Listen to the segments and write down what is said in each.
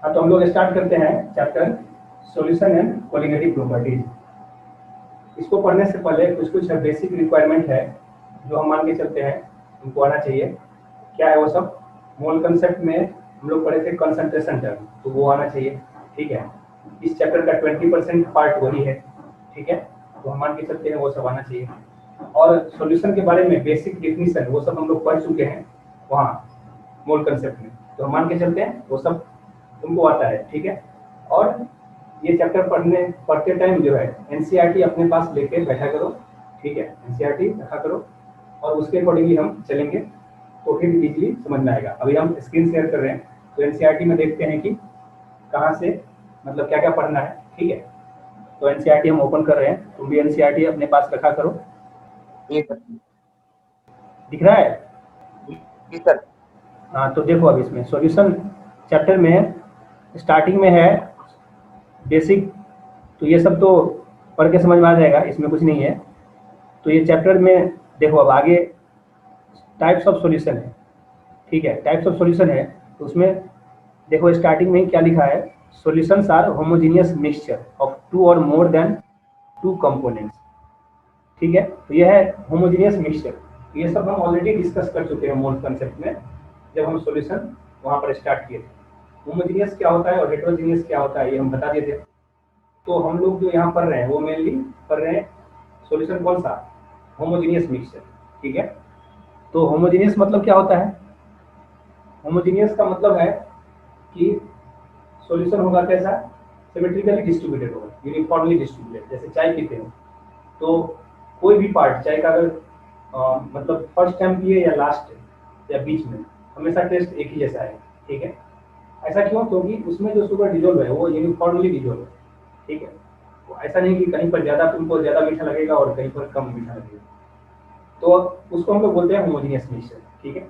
हाँ, तो हम लोग स्टार्ट करते हैं chapter solution and colligative properties. इसको पढ़ने से पहले कुछ कुछ बेसिक रिक्वायरमेंट है जो हम मान के चलते हैं उनको आना चाहिए। क्या है वो सब? मोल कंसेप्ट में हम लोग पढ़े थे कंसंट्रेशन टर्म, तो वो आना चाहिए। ठीक है, इस चैप्टर का 20% पार्ट वही है। ठीक है, तो हम मान के चलते हैं वो सब आना चाहिए। और सॉल्यूशन के बारे में बेसिक डेफिनेशन वो सब हम लोग पढ़ चुके हैं वहाँ मोल कंसेप्ट में, तो हम मान के चलते हैं वो सब तुमको आता है। ठीक है, और ये चैप्टर पढ़ते टाइम जो है एनसीईआरटी अपने पास लेके बैठा करो। ठीक है, एनसीईआरटी रखा करो और उसके अकॉर्डिंगली हम चलेंगे तो फिर इजीली समझ में आएगा। अभी हम स्क्रीन शेयर कर रहे हैं तो एनसीईआरटी में देखते हैं कि कहाँ से मतलब क्या क्या पढ़ना है। ठीक है, तो एनसीईआरटी हम ओपन कर रहे हैं, तुम भी एनसीईआरटी अपने पास रखा करो। जी सर। दिख रहा है? जी सर। हाँ, तो देखो अब इसमें सॉल्यूशन चैप्टर में स्टार्टिंग में है बेसिक, तो ये सब तो पढ़ के समझ में आ जाएगा, इसमें कुछ नहीं है। तो ये चैप्टर में देखो अब आगे टाइप्स ऑफ सॉल्यूशन है। ठीक है, टाइप्स ऑफ सॉल्यूशन है तो उसमें देखो स्टार्टिंग में ही क्या लिखा है, solutions are homogeneous mixture of two और मोर देन टू कंपोनेंट्स। ठीक है, तो यह है होमोजेनियस मिक्सचर। ये सब हम ऑलरेडी डिस्कस कर चुके हैं मोल कंसेप्ट में जब हम सॉल्यूशन वहाँ पर स्टार्ट किए थे। होमोजेनियस क्या होता है और हेटेरोजेनियस क्या होता है ये हम बता दिए थे। तो हम लोग जो यहाँ पढ़ रहे हैं वो मेनली पढ़ रहे हैं सॉल्यूशन कौन सा, होमोजेनियस मिक्सचर। ठीक है, तो होमोजेनियस मतलब क्या होता है? होमोजेनियस का मतलब है कि सॉल्यूशन होगा कैसा, सिमेट्रिकली डिस्ट्रीब्यूटेड होगा, यूनिफॉर्मली डिस्ट्रीब्यूटेड। जैसे चाय पीते हो तो कोई भी पार्ट चाय का अगर मतलब फर्स्ट टाइम पिए या लास्ट या बीच में, हमेशा टेस्ट एक ही जैसा है। ठीक है, ऐसा क्यों? क्योंकि उसमें जो शुगर डिजोल्व है वो यूनिफॉर्मली डिजोल्व है। ठीक है, तो ऐसा नहीं कि कहीं पर ज़्यादा तुमको ज़्यादा मीठा लगेगा और कहीं पर कम मीठा लगेगा, तो उसको हम लोग बोलते हैं होमोजेनियस मिक्सचर। ठीक है,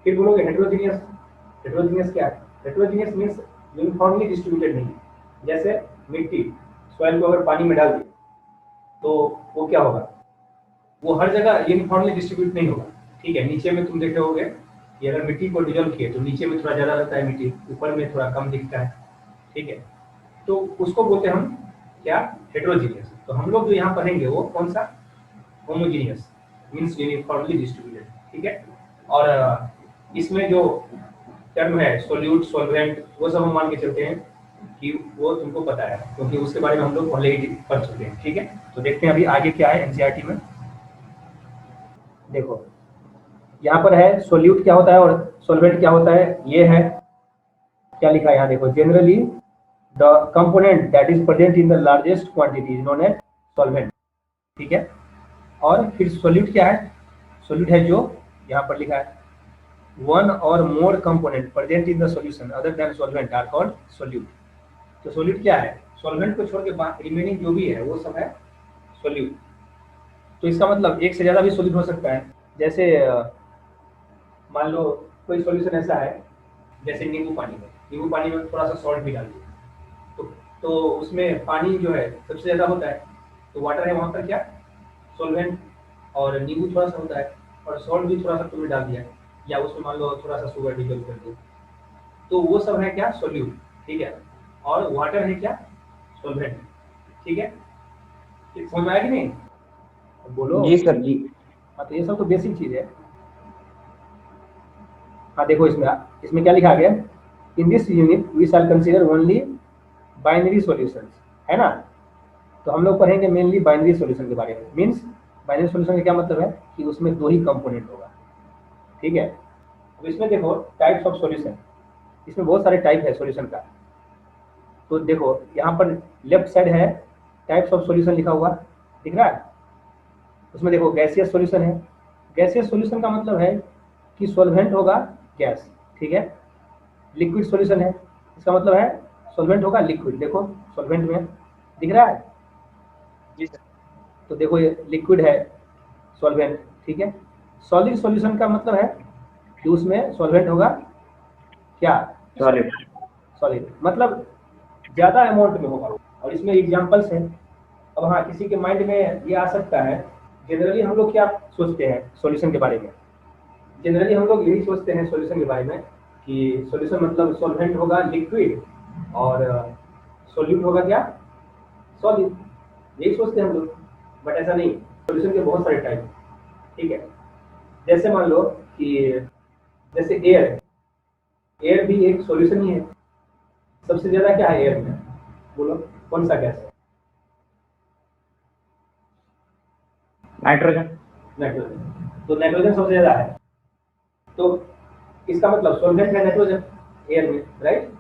फिर बोलोगे हेटेरोजेनियस। हेटेरोजेनियस क्या है? हेटेरोजेनियस मीन्स यूनिफॉर्मली डिस्ट्रीब्यूटेड नहीं है। जैसे मिट्टी, सॉइल को अगर पानी में डाल दिया तो वो क्या होगा, वो हर जगह यूनिफॉर्मली डिस्ट्रीब्यूट नहीं होगा। ठीक है, नीचे में तुम देखे होगे कि अगर मिट्टी को डिजोल्व किए तो नीचे में थोड़ा ज़्यादा रहता है मिट्टी, ऊपर में थोड़ा कम दिखता है। ठीक है, तो उसको बोलते हैं हम क्या, हेटेरोजीनियस। तो हम लोग जो यहाँ पढ़ेंगे वो कौन सा, होमोजीनियस मीन्स यूनिफॉर्मली डिस्ट्रीब्यूटेड। ठीक है, और इसमें जो टर्म है सोल्यूट, सॉल्वेंट, वो सब हम मान के चलते हैं कि वो तुमको पता है क्योंकि उसके बारे में हम लोग पहले ही पढ़ चुके हैं। ठीक है, तो देखते हैं अभी आगे क्या है एनसीईआरटी में। देखो यहाँ पर है सोल्यूट क्या होता है और सॉल्वेंट क्या होता है। ये है क्या लिखा है यहाँ देखो, generally the component that is present in the largest quantity is known as solvent. ठीक है, और फिर सोल्यूट क्या है? सोल्यूट है जो यहाँ पर लिखा है वन और more component present in the solution other than solvent are called solute. तो सोल्यूट क्या है? सॉल्वेंट को छोड़ के रिमेनिंग जो भी है वो सब है सोल्यूट। तो इसका मतलब एक से ज़्यादा भी सोल्यूट हो सकता है। जैसे मान लो कोई सॉल्यूशन ऐसा है जैसे नींबू पानी में थोड़ा सा सॉल्ट भी डाल दिया तो उसमें पानी जो है सबसे ज़्यादा होता है, तो वाटर है वहाँ पर क्या, सॉल्वेंट, और नींबू थोड़ा सा होता है और सॉल्ट भी थोड़ा सा तुमने डाल दिया या उसमें मान लो थोड़ा सा शुगर डिजोल्व कर दिया, तो वो सब है क्या, सोल्यूट। ठीक है, और वाटर है क्या, सॉल्वेंट। ठीक है, समझ में आया कि नहीं? बोलो। जी सर जी। हाँ, तो ये सब तो बेसिक चीज़ है। हाँ देखो इसमें क्या लिखा गया, in this unit we shall consider only binary solutions, है ना। तो हम लोग पढ़ेंगे मेनली बाइनरी सॉल्यूशन के बारे में। मीन्स बाइनरी सॉल्यूशन का क्या मतलब है कि उसमें दो ही कंपोनेंट होगा। ठीक है, अब इसमें देखो टाइप्स ऑफ सॉल्यूशन, इसमें बहुत सारे टाइप है सॉल्यूशन का। तो देखो यहाँ पर लेफ्ट साइड है टाइप्स ऑफ सॉल्यूशन लिखा हुआ, दिख रहा है? उसमें देखो गैसियस सॉल्यूशन है। गैसियस सॉल्यूशन का मतलब है कि सॉल्वेंट होगा गैस। ठीक है, लिक्विड सॉल्यूशन है, इसका मतलब है सॉल्वेंट होगा लिक्विड। देखो सॉल्वेंट में दिख रहा है, जी सर। तो देखो ये लिक्विड है सॉल्वेंट। ठीक है, सॉलिड सॉल्यूशन का मतलब है कि उसमें सॉल्वेंट होगा क्या, सॉलिड। सॉलिड मतलब ज़्यादा अमाउंट में होगा। और इसमें एग्जांपल्स हैं। अब हाँ, किसी के माइंड में ये आ सकता है, जनरली हम लोग क्या सोचते हैं सॉल्यूशन के बारे में, जनरली हम लोग यही सोचते हैं सॉल्यूशन के बारे में कि सॉल्यूशन मतलब सॉल्वेंट होगा लिक्विड और सॉल्यूट होगा क्या, सॉलिड। यही सोचते हैं हम लोग, बट ऐसा नहीं। सॉल्यूशन के बहुत सारे टाइप, ठीक है। जैसे मान लो कि जैसे एयर, एयर भी एक सॉल्यूशन ही है। सबसे ज्यादा क्या है एयर में, बोलो कौन सा गैस है? नाइट्रोजन। नाइट्रोजन। तो नाइट्रोजन सबसे ज्यादा है, तो इसका मतलब सॉल्वेंट है नाइट्रोजन एयर में, राइट।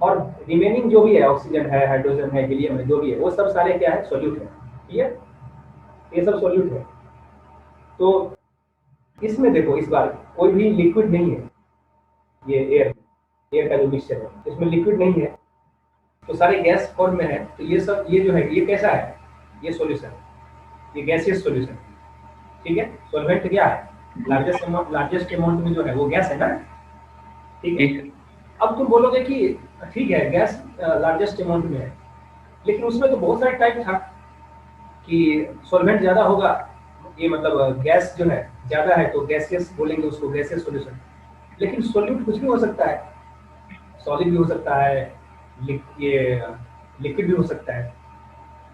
और रिमेनिंग जो भी है, ऑक्सीजन है, हाइड्रोजन है, हीलियम है, जो भी है, वो सब सारे क्या है, सॉल्यूट है। क्लियर, ये सब सॉल्यूट है। तो इसमें देखो, इस बार कोई भी लिक्विड नहीं है, ये एयर, एयर का जो मिक्सचर है इसमें लिक्विड नहीं है, तो सारे गैस फॉर्म में है। तो ये सब, ये जो है ये कैसा है, ये सॉल्यूशन, ये गैसियस सॉल्यूशन, ठीक है। सॉल्वेंट क्या है, लार्जेस्ट अमाउंट में जो है वो गैस है ना, ठीक है। अब तुम बोलोगे कि ठीक है गैस लार्जेस्ट अमाउंट में है, लेकिन उसमें तो बहुत सारे टाइप था कि सॉल्वेंट ज्यादा होगा, ये मतलब गैस जो है ज्यादा है तो गैसियस बोलेंगे उसको, गैसियस सॉल्यूशन। लेकिन सॉल्यूट कुछ भी हो सकता है, सॉलिड भी हो सकता है, ये लिक्विड भी हो सकता है।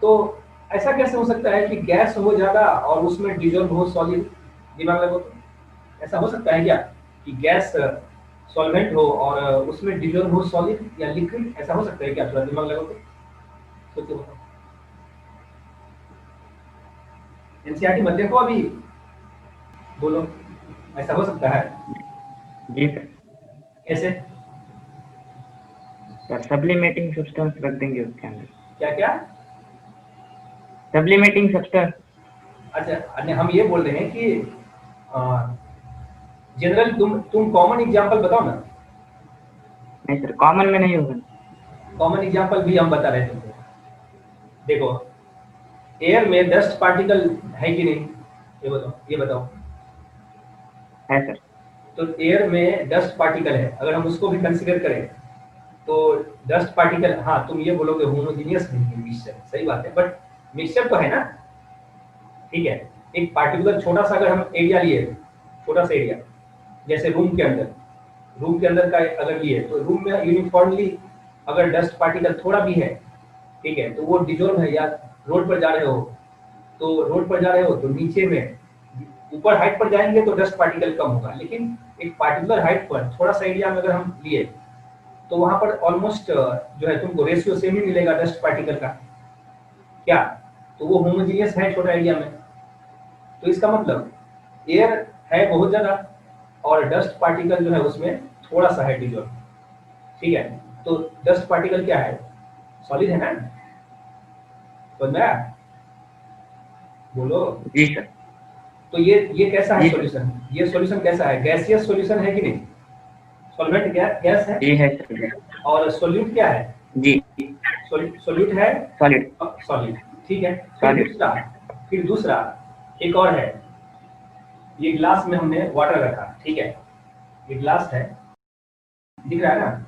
तो ऐसा कैसे हो सकता है कि गैस हो ज्यादा और उसमें डिजोल्व हो सॉलिड? दिमाग लगो तो, ऐसा हो सकता है क्या कि गैस सॉल्वेंट हो और उसमें डिजोल्व हो सॉलिड या लिक्विड? ऐसा हो सकता है क्या? थोड़ा दिमाग लगाओ तो सोचो बताओ। एनसीईआरटी मत देखो अभी, बोलो ऐसा हो सकता है? जी सर। कैसे? सर सब्लिमेटिंग सब्सटेंस रख देंगे उसके अंदर। क्या क्या? सब्लिमेटिंग सब्सटेंस। अच्छा, अन्य हम ये बोल रहे हैं कि जनरल तुम कॉमन एग्जांपल बताओ ना। नहीं सर, कॉमन में नहीं होगा। कॉमन एग्जांपल भी हम बता रहे थे। देखो, एयर में डस्ट पार्टिकल है कि नहीं, ये बताओ, ये बताओ। है सर। तो एयर में डस्ट पार्टिकल है, अगर हम उसको भी कंसीडर करें तो डस्ट पार्टिकल, हाँ तुम ये बोलोगे होमोजीनियस नहीं है मिक्सचर, सही बात है, बट मिक्सचर तो है ना, ठीक है। एक पार्टिकुलर छोटा सा अगर हम एरिया लिए, छोटा सा एरिया, जैसे रूम के अंदर का अगर लिए, तो रूम में यूनिफॉर्मली अगर डस्ट पार्टिकल थोड़ा भी है, ठीक है, तो वो डिजोल्व है। या रोड पर जा रहे हो, तो नीचे में, ऊपर हाइट पर जाएंगे तो डस्ट पार्टिकल कम होगा, लेकिन एक पार्टिकुलर हाइट पर थोड़ा सा एरिया में अगर हम लिए, तो वहां पर ऑलमोस्ट जो है तुमको रेशियो सेम ही मिलेगा डस्ट पार्टिकल का, क्या? तो वो होमोजीनियस है छोटा एरिया में। तो इसका मतलब एयर है बहुत ज्यादा और डस्ट पार्टिकल जो है उसमें थोड़ा सा है डिजोल्व, ठीक है। तो डस्ट पार्टिकल क्या है, सॉलिड है ना, समझ में आया? बोलो। जी सर। तो ये कैसा है जी। सॉल्यूशन, ये सॉल्यूशन कैसा है, गैसियस सॉल्यूशन है कि नहीं? सॉल्वेंट गैस है, जी है सर। और सॉल्यूट क्या है? जी। सॉल्यूट है सॉलिड। सॉलिड, ठीक है। सॉलिड। फिर दूसरा एक और है, ये ग्लास में हमने वाटर रखा, ठीक है, ये ग्लास है, दिख रहा है ना?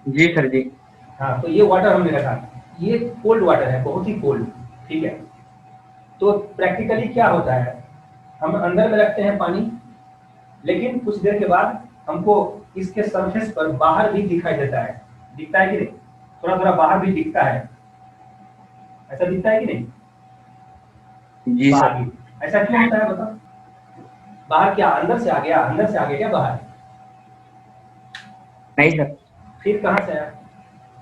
जी सर। जी। हाँ, तो ये वाटर हमने रखा, ये कोल्ड वाटर है, बहुत ही कोल्ड, ठीक है। तो प्रैक्टिकली क्या होता है, हम अंदर में रखते हैं पानी, लेकिन कुछ देर के बाद हमको इसके सरफेस पर बाहर भी दिखाई देता है, दिखता है कि नहीं? थोड़ा थोड़ा बाहर भी दिखता है, ऐसा दिखता है कि नहीं? जी बाहर सर। भी, ऐसा क्यों होता है बताओ? बाहर क्या अंदर से आ गया, अंदर से आ गया क्या बाहर? नहीं सर। फिर कहाँ से आया,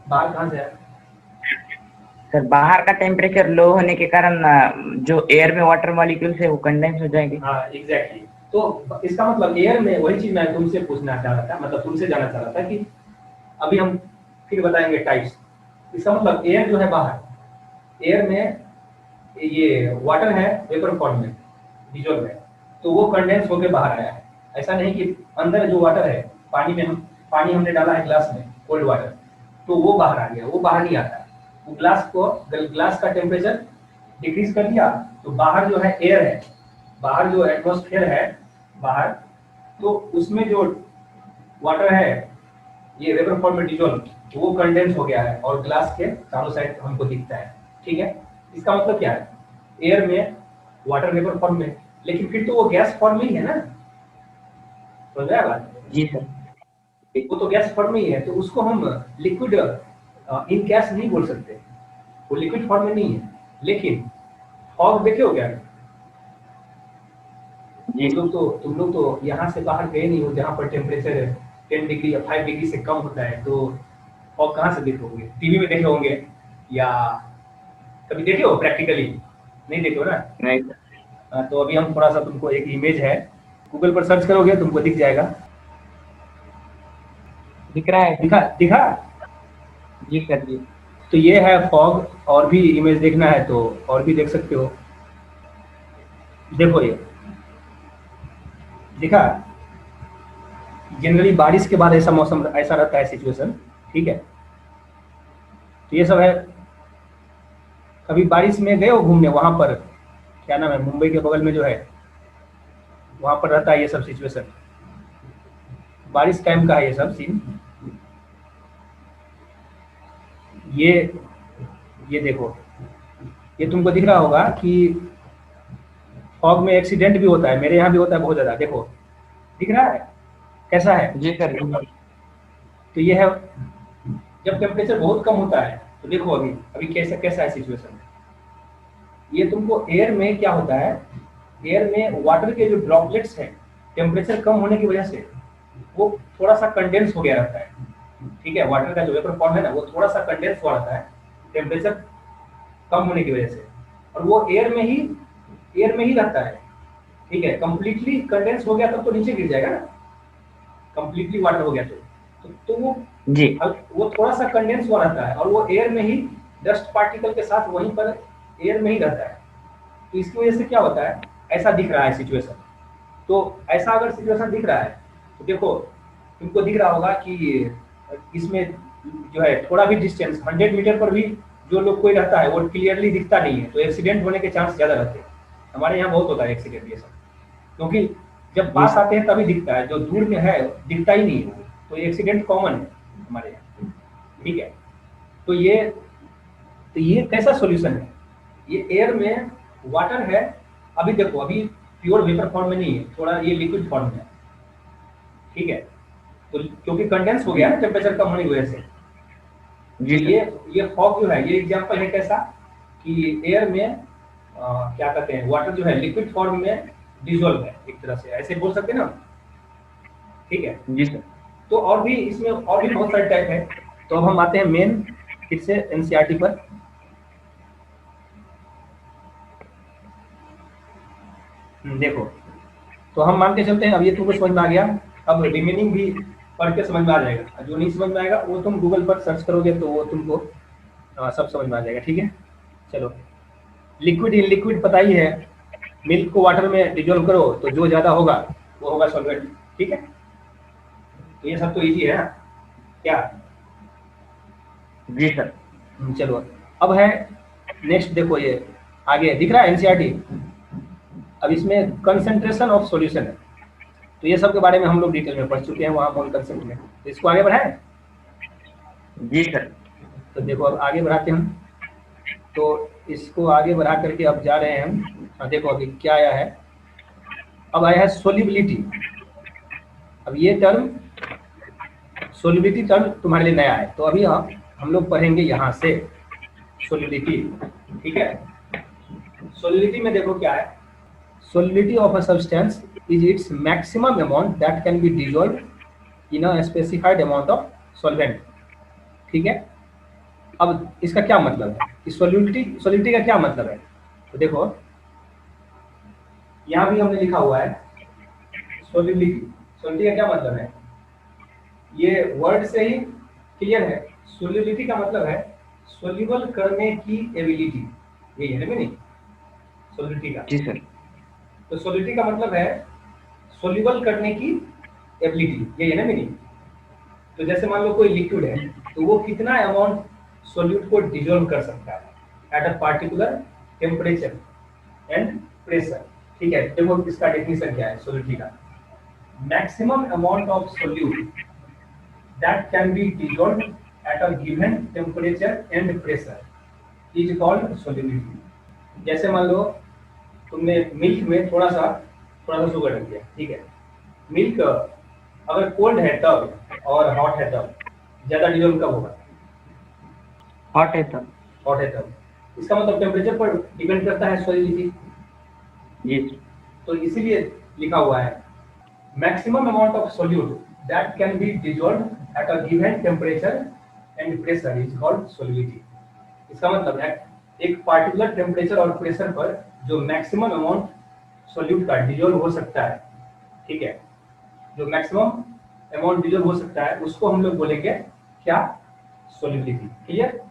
बाहर कहाँ से आया? सर बाहर का टेम्परेचर लो होने के कारण जो एयर में वाटर मॉलिक्यूल्स है वो कंडेंस हो जाएंगे। हाँ एग्जैक्टली। तो इसका मतलब एयर में, वही चीज मैं तुमसे पूछना चाह रहा था, मतलब तुमसे जानना चाह रहा था कि अभी हम फिर बताएंगे टाइप्स। इसका मतलब एयर जो है बाहर, एयर में ये वाटर है वेपर फॉर्म में, डिजोल्व है, तो वो कंडेंस होकर बाहर आया है। ऐसा नहीं कि अंदर जो वाटर है, पानी में हम पानी हमने डाला है ग्लास में, कोल्ड वाटर, तो वो बाहर आ गया, वो बाहर नहीं आता। वो ग्लास का टेम्परेचर डिक्रीज कर दिया, तो बाहर जो है एयर है, बाहर जो एटमॉस्फेयर है बाहर, तो उसमें जो वाटर है ये वेपर फॉर्म में डिजोल्व, तो वो कंडेंस हो गया है और ग्लास के चारों साइड हमको दिखता है, ठीक है। इसका मतलब क्या है, एयर में वाटर वेपर फॉर्म में, लेकिन फिर तो वो गैस फॉर्म में ही है ना, समझ रहा है बात? जी सर। वो तो गैस फॉर्म में ही है, तो उसको हम लिक्विड इन कैश नहीं बोल सकते, वो लिक्विड फॉर्म में नहीं है। लेकिन फॉग देखे हो क्या? जी तुम लोग तो यहाँ से बाहर गए नहीं हो जहाँ पर टेम्परेचर 10 डिग्री या 5 डिग्री से कम होता है, तो फॉग कहाँ से देखे होंगे? टीवी में देखे होंगे या कभी देखे हो प्रैक्टिकली? नहीं देखे हो ना? नहीं तो अभी हम थोड़ा सा तुमको एक इमेज है, गूगल पर सर्च करोगे तुमको दिख जाएगा। दिख रहा है। दिखा दिखा? जी सर जी। तो ये है फॉग, और भी इमेज देखना है तो और भी देख सकते हो। देखो ये दिखा? जनरली बारिश के बाद ऐसा मौसम, ऐसा रहता है सिचुएशन, ठीक है? तो ये सब है। कभी बारिश में गए हो घूमने? वहां पर क्या नाम है, मुंबई के बगल में जो है, वहां पर रहता है ये सब सिचुएशन। बारिश टाइम का है ये सब सीन। ये देखो, ये तुमको दिख रहा होगा कि फॉग में एक्सीडेंट भी होता है, मेरे यहाँ भी होता है बहुत ज्यादा। देखो दिख रहा है कैसा है? जी सर। तो ये है जब टेम्परेचर बहुत कम होता है। तो देखो अभी अभी कैसा कैसा है सिचुएशन। ये तुमको एयर में क्या होता है, एयर में वाटर के जो ड्रॉपलेट्स हैं टेम्परेचर कम होने की वजह से वो थोड़ा सा कंडेंस हो गया रहता है, ठीक है? वाटर का जो वेपर फॉर्म है ना, वो थोड़ा सा कंडेंस हुआ रहता है टेम्परेचर कम होने की वजह से, और वो एयर में ही रहता है, ठीक है? कंप्लीटली कंडेंस हो गया तब तो नीचे गिर जाएगा ना, कंप्लीटली वाटर हो गया तो वो जी वो थोड़ा सा कंडेंस हुआ रहता है, और वो एयर में ही डस्ट पार्टिकल के साथ वहीं पर एयर में ही रहता है। तो इसकी वजह से क्या होता है, ऐसा दिख रहा है सिचुएशन। तो ऐसा अगर सिचुएशन दिख रहा है तो देखो तुमको दिख रहा होगा कि इसमें जो है थोड़ा भी डिस्टेंस 100 मीटर पर भी जो लोग कोई रहता है वो क्लियरली दिखता नहीं है, तो एक्सीडेंट होने के चांस ज्यादा रहते हैं। हमारे यहाँ बहुत होता है एक्सीडेंट ये सब, क्योंकि जब पास आते हैं तभी दिखता है, जो दूर में है दिखता ही नहीं है। तो एक्सीडेंट कॉमन है हमारे यहाँ, ठीक है? तो ये कैसा सॉल्यूशन है? ये एयर में वाटर है, अभी देखो अभी प्योर वेपर फॉर्म में नहीं है, थोड़ा ये लिक्विड फॉर्म में है, ठीक है? तो क्योंकि कंडेंस हो गया ना टेम्परेचर कम होने की वजह से। जी ये फॉग जो है, ये एग्जांपल है कैसा कि एयर में क्या कहते हैं, वाटर जो है लिक्विड फॉर्म में डिसॉल्व है, एक तरह से ऐसे बोल सकते हैं ना, ठीक है? जी सर। तो और भी इसमें और भी बहुत सारे टाइप है। तो अब हम आते हैं मेन फिर से एनसीईआरटी पर। देखो तो हम मान के चलते हैं, अब ये तुमको समझ में आ गया, अब रिमेनिंग भी पढ़ के समझ में आ जाएगा। जो नहीं समझ में आएगा वो तुम गूगल पर सर्च करोगे तो वो तुमको सब समझ में आ जाएगा, ठीक है? चलो, लिक्विड इन लिक्विड पता ही है, मिल्क को वाटर में डिजोल्व करो तो जो ज्यादा होगा वो होगा सॉल्वेंट, ठीक है? तो ये सब तो इजी है ना, क्या? जी सर। चलो अब है नेक्स्ट, देखो ये आगे दिख रहा है एनसीईआरटी। अब इसमें कंसंट्रेशन ऑफ सॉल्यूशन है, तो ये सब के बारे में हम लोग डिटेल में पढ़ चुके हैं वहाँ मोल कंसेप्ट में। तो इसको आगे बढ़ाएं? जी सर। तो देखो अब आगे बढ़ाते हैं हम, तो इसको आगे बढ़ा करके अब जा रहे हैं हम। देखो अभी क्या आया है, अब आया है सोल्युबिलिटी। अब ये टर्म सोल्युबिलिटी टर्म तुम्हारे लिए नया है, तो अभी हम लोग पढ़ेंगे यहाँ से सोल्युबिलिटी, ठीक है? सोल्युबिलिटी में देखो क्या है, solubility of a substance is its maximum amount that can be dissolve in a specified amount of solvent, ठीक है? अब इसका क्या मतलब है कि सोल्युबिलिटी का क्या मतलब है? तो देखो यहाँ भी हमने लिखा हुआ है सोल्युबिलिटी का क्या मतलब है, ये वर्ड से ही क्लियर है। सोल्युबिलिटी का मतलब है सोल्यूबल करने की एबिलिटी, यही है ना मीनिंग सोल्युबिलिटी का? जी सर। तो सोल्युबिलिटी का मतलब है सोल्यूबल करने की एबिलिटी, यही है ना मीनिंग? तो जैसे मान लो कोई लिक्विड है तो वो कितना अमाउंट सोल्यूट को डिसॉल्व कर सकता है at a particular temperature and pressure, ठीक है? देखो इसका डेफिनेशन क्या है सोल्यूबिलिटी का, maximum amount of solute that can be dissolved at a given temperature and pressure is called solubility. जैसे मान लो तुमने मिल्क में थोड़ा सा शुगर रख दिया, ठीक है? मिल्क अगर कोल्ड है तब और हॉट है तब ज्यादा डिसॉल्व कब होगा? हॉट है तब। हॉट है तब। इसका मतलब टेम्परेचर पर डिपेंड करता है सॉलिडिटी। जी तो इसीलिए लिखा हुआ है maximum amount of solute that can be dissolve at a given temperature and pressure is called solidity. इसका मतलब है एक पार्टिकुलर टेम्परेचर और प्रेशर पर जो मैक्सिमम अमाउंट सोल्यूट का डिजॉल्व हो सकता है, ठीक है, जो मैक्सिमम अमाउंट डिजॉल्व हो सकता है उसको हम लोग बोलेंगे क्या, सोलिडिटी। क्लियर।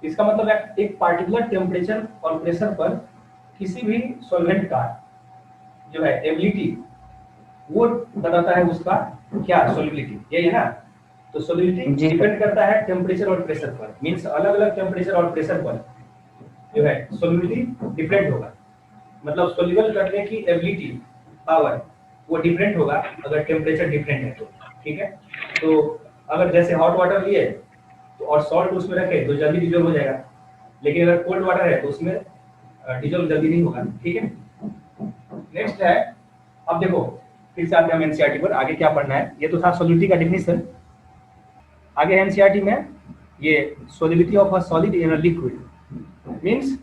इसका मतलब है एक पार्टिकुलर टेम्परेचर और प्रेशर पर किसी भी सॉल्वेंट का जो है एबिलिटी वो बताता है उसका क्या, सोलिबिलिटी। यही है ना। तो सोलिबिलिटी जी सर। डिपेंड करता है टेम्परेचर और प्रेशर पर, मींस अलग अलग टेम्परेचर और प्रेशर पर जो है सोलिबिलिटी डिफरेंट होगा। मतलब सोल्यूबल करने की एबिलिटी पावर वो डिफरेंट होगा अगर टेम्परेचर डिफरेंट है तो, ठीक है। तो अगर जैसे हॉट वाटर लिए तो और सॉल्ट उसमें रखे तो जल्दी डिजोल्व हो जाएगा, लेकिन अगर कोल्ड वाटर है तो उसमें डिजोल्व जल्दी नहीं होगा, ठीक है। नेक्स्ट है, अब देखो फिर से आते हैं एनसीईआरटी पर। आगे क्या पढ़ना है, ये तो था सोलिडिटी का डेफिनेशन। आगे एनसीईआरटी में ये solidity of a solid in a liquid, means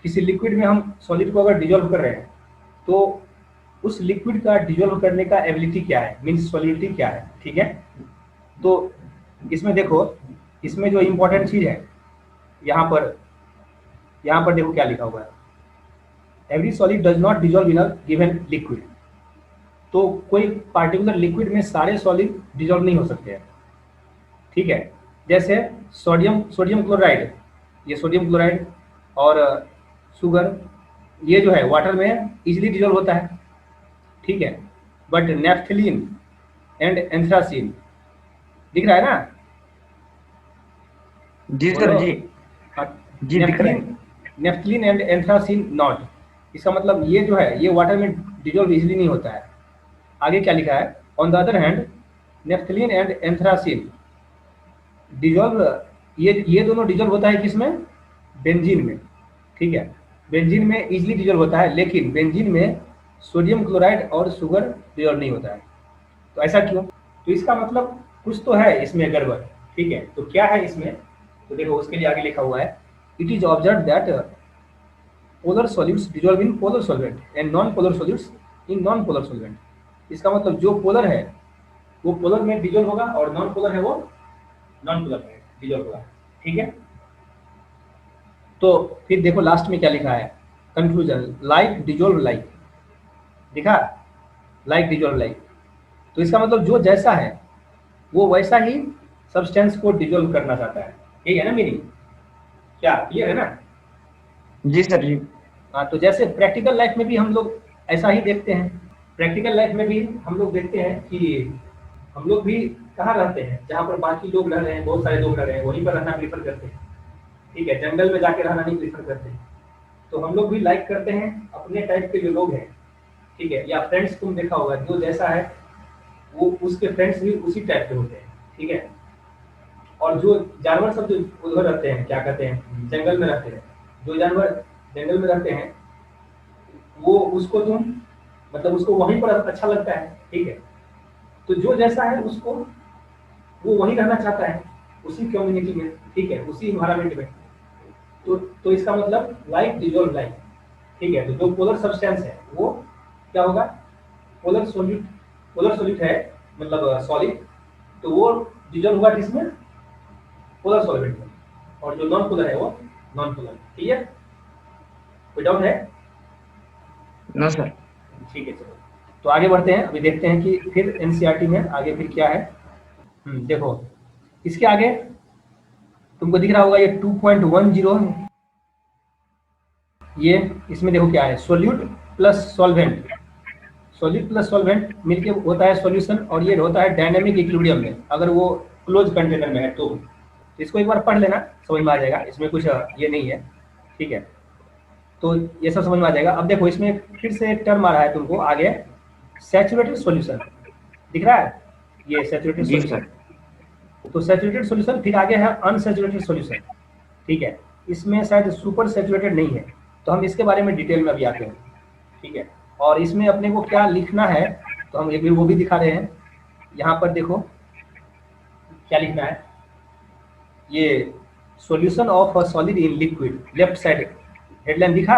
किसी लिक्विड में हम सॉलिड को अगर डिजोल्व कर रहे हैं तो उस लिक्विड का डिजोल्व करने का एबिलिटी क्या है, मींस सॉलिडिटी क्या है, ठीक है। तो इसमें देखो, इसमें जो इम्पोर्टेंट चीज है यहाँ पर देखो क्या लिखा हुआ है, every solid does not dissolve in a given liquid. तो कोई पार्टिकुलर लिक्विड में सारे सॉलिड डिजोल्व नहीं हो सकते हैं, ठीक है। जैसे सोडियम क्लोराइड, ये सोडियम क्लोराइड और शुगर ये जो है वाटर में इजीली डिजोल्व होता है, ठीक है। बट नेफ्थलीन एंड एंथ्रासीन दिख रहा है ना, जी सर बोलो। जी जी दिख रहा है। Naphthalene and anthracene not. इसका मतलब ये जो है ये वाटर में डिजोल्व इजीली नहीं होता है। आगे क्या लिखा है, on the other hand naphthalene and anthracene dissolve, ये दोनों डिजोल्व होता है किसमें, बेंजीन में, ठीक है। बेंजीन में इजीली डिजोल्व होता है, लेकिन बेंजीन में सोडियम क्लोराइड और शुगर डिजोल्व नहीं होता है। तो ऐसा क्यों, तो इसका मतलब कुछ तो है इसमें गड़बड़, ठीक है। तो क्या है इसमें, तो देखो उसके लिए आगे लिखा हुआ है, it is observe that polar solutes dissolve in polar solvent and non polar solutes in non polar solvent. इसका मतलब जो पोलर है वो पोलर में डिजोल्व होगा और नॉन पोलर है वो नॉन पोलर में डिजोल्व होगा, ठीक है। तो फिर देखो लास्ट में क्या लिखा है, कंक्लूजन, लाइक डिजोल्व लाइक, दिखा, लाइक डिजोल्व लाइक। तो इसका मतलब जो जैसा है वो वैसा ही सब्सटेंस को डिजोल्व करना चाहता है, यही है ना मीनिंग, क्या क्लियर है ना। जी सर जी। हाँ, तो जैसे प्रैक्टिकल लाइफ में भी हम लोग ऐसा ही देखते हैं। प्रैक्टिकल लाइफ में भी हम लोग देखते हैं कि हम लोग भी कहाँ रहते हैं, जहाँ पर बाकी लोग रह रहे हैं, बहुत सारे लोग रह रहे हैं, वहीं पर रहना प्रीफर करते हैं, ठीक है। जंगल में जाके रहना नहीं प्रीफर करते हैं। तो हम लोग भी लाइक करते हैं अपने टाइप के जो लोग हैं, ठीक है। या फ्रेंड्स तुम देखा होगा, जो जैसा है वो उसके फ्रेंड्स भी उसी टाइप के होते हैं, ठीक है। और जो जानवर सब जो उधर रहते हैं, क्या कहते हैं, जंगल में रहते हैं, जो जानवर जंगल में रहते हैं वो उसको तुम मतलब उसको वहीं पर अच्छा लगता है, ठीक है। तो जो जैसा है उसको वो वहीं रहना चाहता है, उसी कम्युनिटी में, ठीक है, उसी इन्वायरमेंट में। तो इसका मतलब लाइक डिजोल्व लाइक, ठीक है। तो जो पोलर सब्सटेंस है वो क्या होगा, पोलर सॉल्यूट है, मतलब सॉलिड, तो वो डिजोल्व होगा किसमें, पोलर सॉल्वेंट में। और जो नॉन पोलर है वो नॉन पोलर, ठीक है। कोई डाउट है, नो सर। ठीक है। चलो तो आगे बढ़ते हैं, अभी देखते हैं कि फिर एनसीईआरटी में आगे फिर क्या है। देखो इसके आगे तुमको दिख रहा होगा ये 2.10 है, ये इसमें देखो क्या है, solute plus solvent. Solute plus solvent मिलके होता है सॉल्यूशन, और ये होता है डायनेमिक इक्विलिब्रियम में, अगर वो क्लोज कंटेनर में है तो इसको एक बार पढ़ लेना, समझ में आ जाएगा। इसमें कुछ ये नहीं है, ठीक है। तो ये सब समझ में आ जाएगा। अब देखो इसमें फिर से एक टर्म आ रहा है तुमको आगे, सैचुरेटेड सॉल्यूशन दिख रहा है, ये सैचुरेटेड जी सॉल्यूशन। सर। तो सैचुरेटेड सॉल्यूशन, फिर आगे है अनसैचुरेटेड सॉल्यूशन, ठीक है। इसमें शायद सुपर सैचुरेटेड नहीं है, तो हम इसके बारे में डिटेल में अभी आते हैं, ठीक है। और इसमें अपने को क्या लिखना है तो हम एक भी वो भी दिखा रहे हैं। यहाँ पर देखो क्या लिखना है, ये solution of a solid in liquid, left side headline दिखा,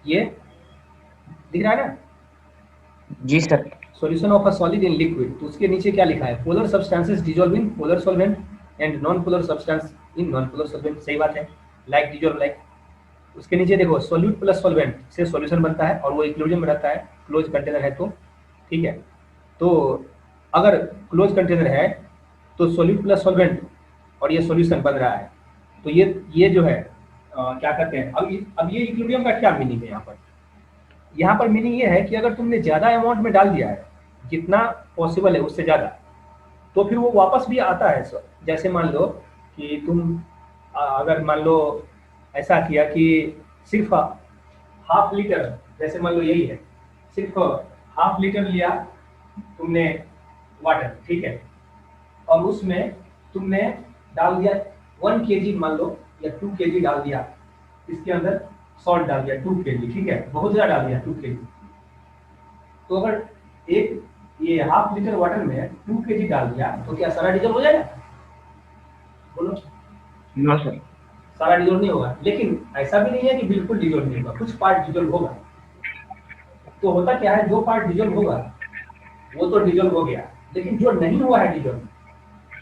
ये दिख रहा है ना, जी sir. Solution of a solid in liquid. तो उसके नीचे क्या लिखा है, polar substances dissolve in polar solvent and non polar substance in non polar solvent. सही बात है, लाइक डिजॉल्व लाइक। उसके नीचे देखो सॉल्यूट प्लस सॉल्वेंट से सॉल्यूशन बनता है और वो इक्विलिब्रियम में रहता है, क्लोज कंटेनर है तो, ठीक है। तो अगर क्लोज कंटेनर है तो सॉल्यूट प्लस सॉल्वेंट और ये सॉल्यूशन बन रहा है, तो ये जो है क्या कहते हैं, अब ये इक्विलिब्रियम का क्या मीनिंग है यहाँ पर। यहाँ पर मीनिंग ये है कि अगर तुमने ज़्यादा अमाउंट में डाल दिया है, जितना पॉसिबल है उससे ज़्यादा, तो फिर वो वापस भी आता है सर। जैसे मान लो कि तुम अगर मान लो ऐसा किया कि सिर्फ हाफ लीटर, जैसे मान लो यही है, सिर्फ हाफ लीटर लिया तुमने वाटर, ठीक है, और उसमें तुमने डाल दिया 1 kg मान लो या 2 kg डाल दिया, इसके अंदर सॉल्ट डाल दिया 2 kg, ठीक है, बहुत ज़्यादा डाल दिया 2 kg। तो अगर एक ये हाफ लीटर वाटर में 2 kg डाल दिया तो क्या सारा डिजॉल्व हो जाएगा? बोलो। No sir. सारा डिजॉल्व नहीं होगा, लेकिन ऐसा भी नहीं है कि बिल्कुल डिजॉल्व नहीं होगा, कुछ पार्ट डिजॉल्व होगा। तो होता क्या है, जो पार्ट डिजॉल्व होगा वो तो डिजॉल्व हो गया, लेकिन जो नहीं हुआ है डिजॉल्व,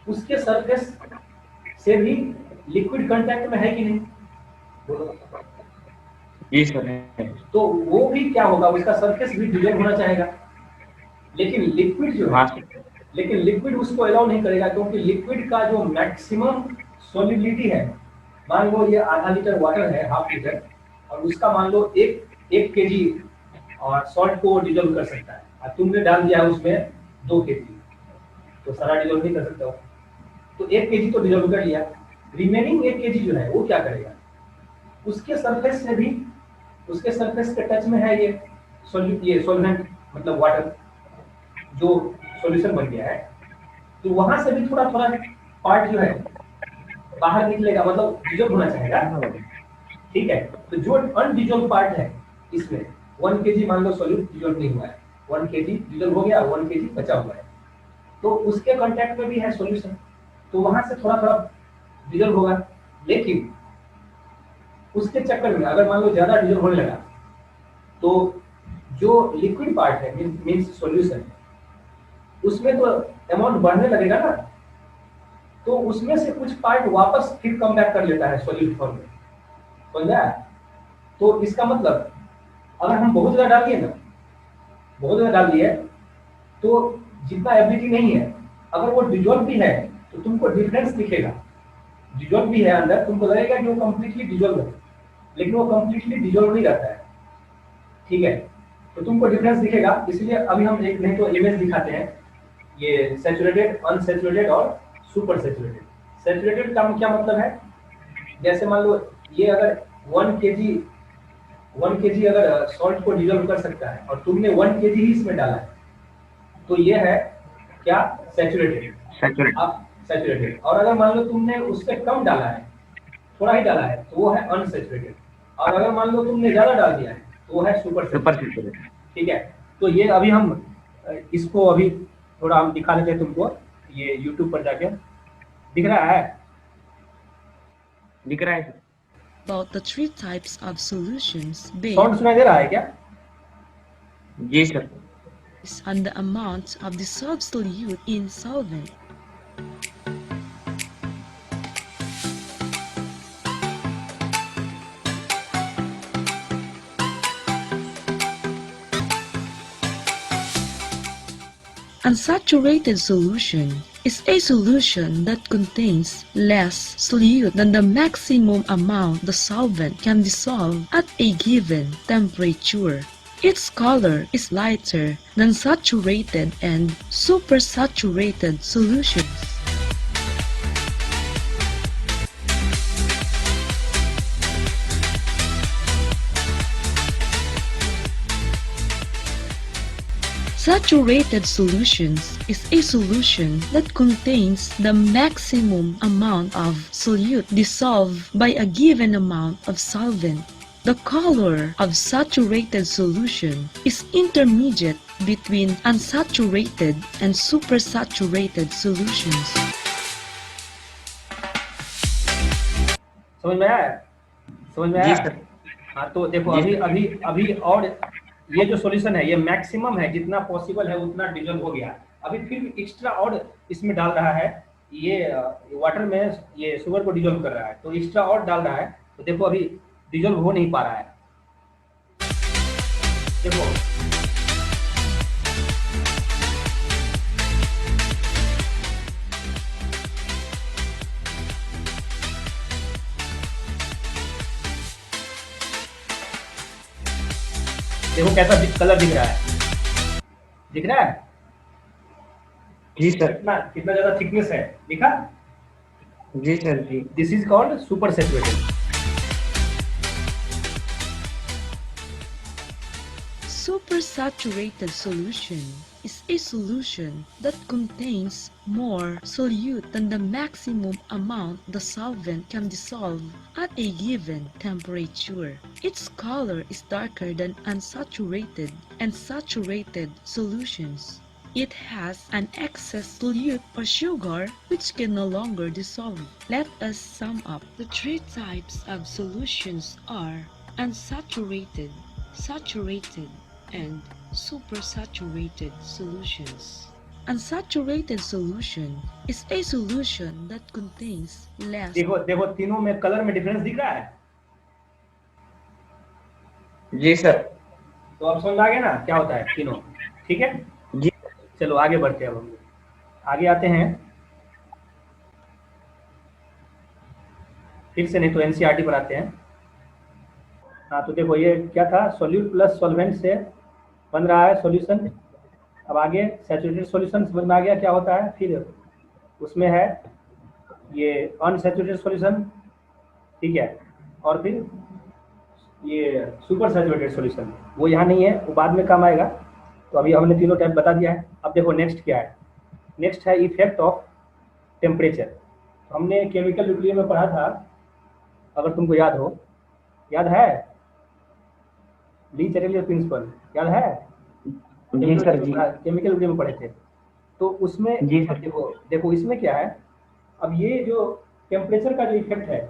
उसके सरफेस से भी लिक्विड कांटेक्ट में है कि नहीं? बोलो। जी सर है। तो वो भी क्या होगा, उसका सरफेस भी डिजॉल्व होना चाहेगा, लेकिन लिक्विड जो है, लेकिन लिक्विड उसको अलाउ नहीं करेगा, क्योंकि लिक्विड का जो मैक्सिमम सॉलिडिटी है, मान लो ये आधा लीटर वाटर है, हाफ लीटर, और उसका मान लो एक केजी और सॉल्ट को डिजॉल्व कर सकता है, और तुमने डाल दिया है उसमें 2 kg, तो सारा डिजॉल्व नहीं कर सकता हो। तो 1 kg तो डिजॉल्व कर लिया, रिमेनिंग 1 kg जो है वो क्या करेगा, उसके सरफेस से भी, उसके सरफेस के टच में है ये सॉल्वेंट मतलब वाटर जो सॉल्यूशन बन गया है, तो वहां से भी थोड़ा थोड़ा पार्ट जो है बाहर निकलेगा, मतलब डिजॉल्व होना चाहेगा, ठीक है। तो जो अनडिजॉल्व पार्ट है इसमें 1 kg मान लो सॉल्यूट डिजॉल्व नहीं हुआ है, 1 kg डिजॉल्व हो गया, 1 kg बचा हुआ है, तो उसके कांटेक्ट में भी है सॉल्यूशन, तो वहां से थोड़ा थोड़ा डिजॉल्व होगा। लेकिन उसके चक्कर में अगर मान लो ज्यादा डिजॉल्व होने लगा, तो जो लिक्विड पार्ट है मींस सॉल्यूशन, उसमें तो अमाउंट बढ़ने लगेगा ना, तो उसमें से कुछ पार्ट वापस फिर कम बैक कर लेता है सॉल्यूट फॉर्म में, समझा? तो इसका मतलब अगर हम बहुत ज्यादा डाल दिए ना, बहुत ज्यादा डाल दिए, तो जितना एबिलिटी नहीं है, अगर वो डिजॉल्व भी है तो तुमको डिफरेंस दिखेगा, डिजॉल्व भी है अंदर, तुमको लगेगा कि वो कंप्लीटली डिजॉल्व है, लेकिन वो कंप्लीटली डिजॉल्व नहीं रहता है, ठीक है। तो तुमको डिफरेंस दिखेगा, इसलिए अभी हम एक नहीं तो इमेज दिखाते हैं, ये सैचुरेटेड, अनसैचुरेटेड और सुपर सैचुरेटेड। सैचुरेटेड का क्या मतलब है, जैसे मान लो ये अगर 1 kg अगर सॉल्ट को डिजॉल्व कर सकता है और तुमने 1 kg ही इसमें डाला है, तो ये है क्या, सैचुरेटेड। आप सैचुरेटेड। और अगर मान लो तुमने उससे कम डाला है, थोड़ा ही डाला है, तो वो है अनसैचुरेटेड। और अगर मान लो तुमने ज्यादा डाल दिया है तो वो है सुपर सैचुरेटेड, ठीक है। तो ये अभी हम इसको अभी थोड़ा हम दिखा देते हैं तुमको, ये YouTube पर जाके दिख रहा है, दिख रहा है sir. About the 3 types of solutions sound सुनाई दे रहा है क्या? जी sir. based on the amount of dissolved solute in solvent. Unsaturated solution is a solution that contains less solute than the maximum amount the solvent can dissolve at a given temperature. Its color is lighter than saturated and supersaturated solutions. Saturated solutions is a solution that contains the maximum amount of solute dissolved by a given amount of solvent. The color of saturated solution is intermediate between unsaturated and supersaturated solutions. समझ में आया? समझ में जी आया? Sir. हाँ, तो देखो जी अभी सर। अभी अभी और ये जो सॉल्यूशन है ये मैक्सिमम है, जितना पॉसिबल है उतना डिजोल्व हो गया। अभी फिर भी एक्स्ट्रा और इसमें डाल रहा है, ये वाटर में ये शुगर को डिजोल्व कर रहा है, तो एक्स्ट्रा और डाल रहा है। तो देखो अभी डिजोल्व हो नहीं पा रहा है। देखो देखो कैसा कलर दिख रहा है, दिख रहा है जी सर। कितना कितना ज्यादा थिकनेस है, दिखा? जी सर। जी। This is called super saturated. Supersaturated solution is a solution that contains more solute than the maximum amount the solvent can dissolve at a given temperature. Its color is darker than unsaturated and saturated solutions. It has an excess solute or sugar which can no longer dissolve. Let us sum up. The three types of solutions are unsaturated, saturated, and supersaturated solutions. Unsaturated solution is a solution that contains less. देखो देखो तीनों में colour में difference दिख रहा है। जी sir. तो अब समझ आ गया ना क्या होता है तीनों, ठीक है? जी। चलो आगे बढ़ते हैं, अब हम आगे आते हैं फिर से, नहीं तो एनसीईआरटी पर आते हैं। हाँ, तो देखो ये क्या था, सॉल्यूट प्लस सॉल्वेंट से बन रहा है सॉल्यूशन। अब आगे सैचुरेटेड सॉल्यूशन समझ में आ गया क्या होता है। फिर उसमें है ये अनसैचुरेटेड सॉल्यूशन, ठीक है? और फिर ये सुपर सैचुरेटेड सॉल्यूशन, वो यहाँ नहीं है, वो बाद में काम आएगा। तो अभी हमने तीनों टाइप बता दिया है। अब देखो नेक्स्ट क्या है, नेक्स्ट है इफेक्ट ऑफ टेम्परेचर। हमने केमिकल न्यूक्लियर में पढ़ा था, अगर तुमको याद हो, याद है? ली चैटलियर प्रिंसिपल याद है? जी सर। जी। केमिकल न्यूक्लियर में पढ़े थे। तो उसमें जी सर। देखो देखो इसमें क्या है, अब ये जो टेम्परेचर का जो इफेक्ट है,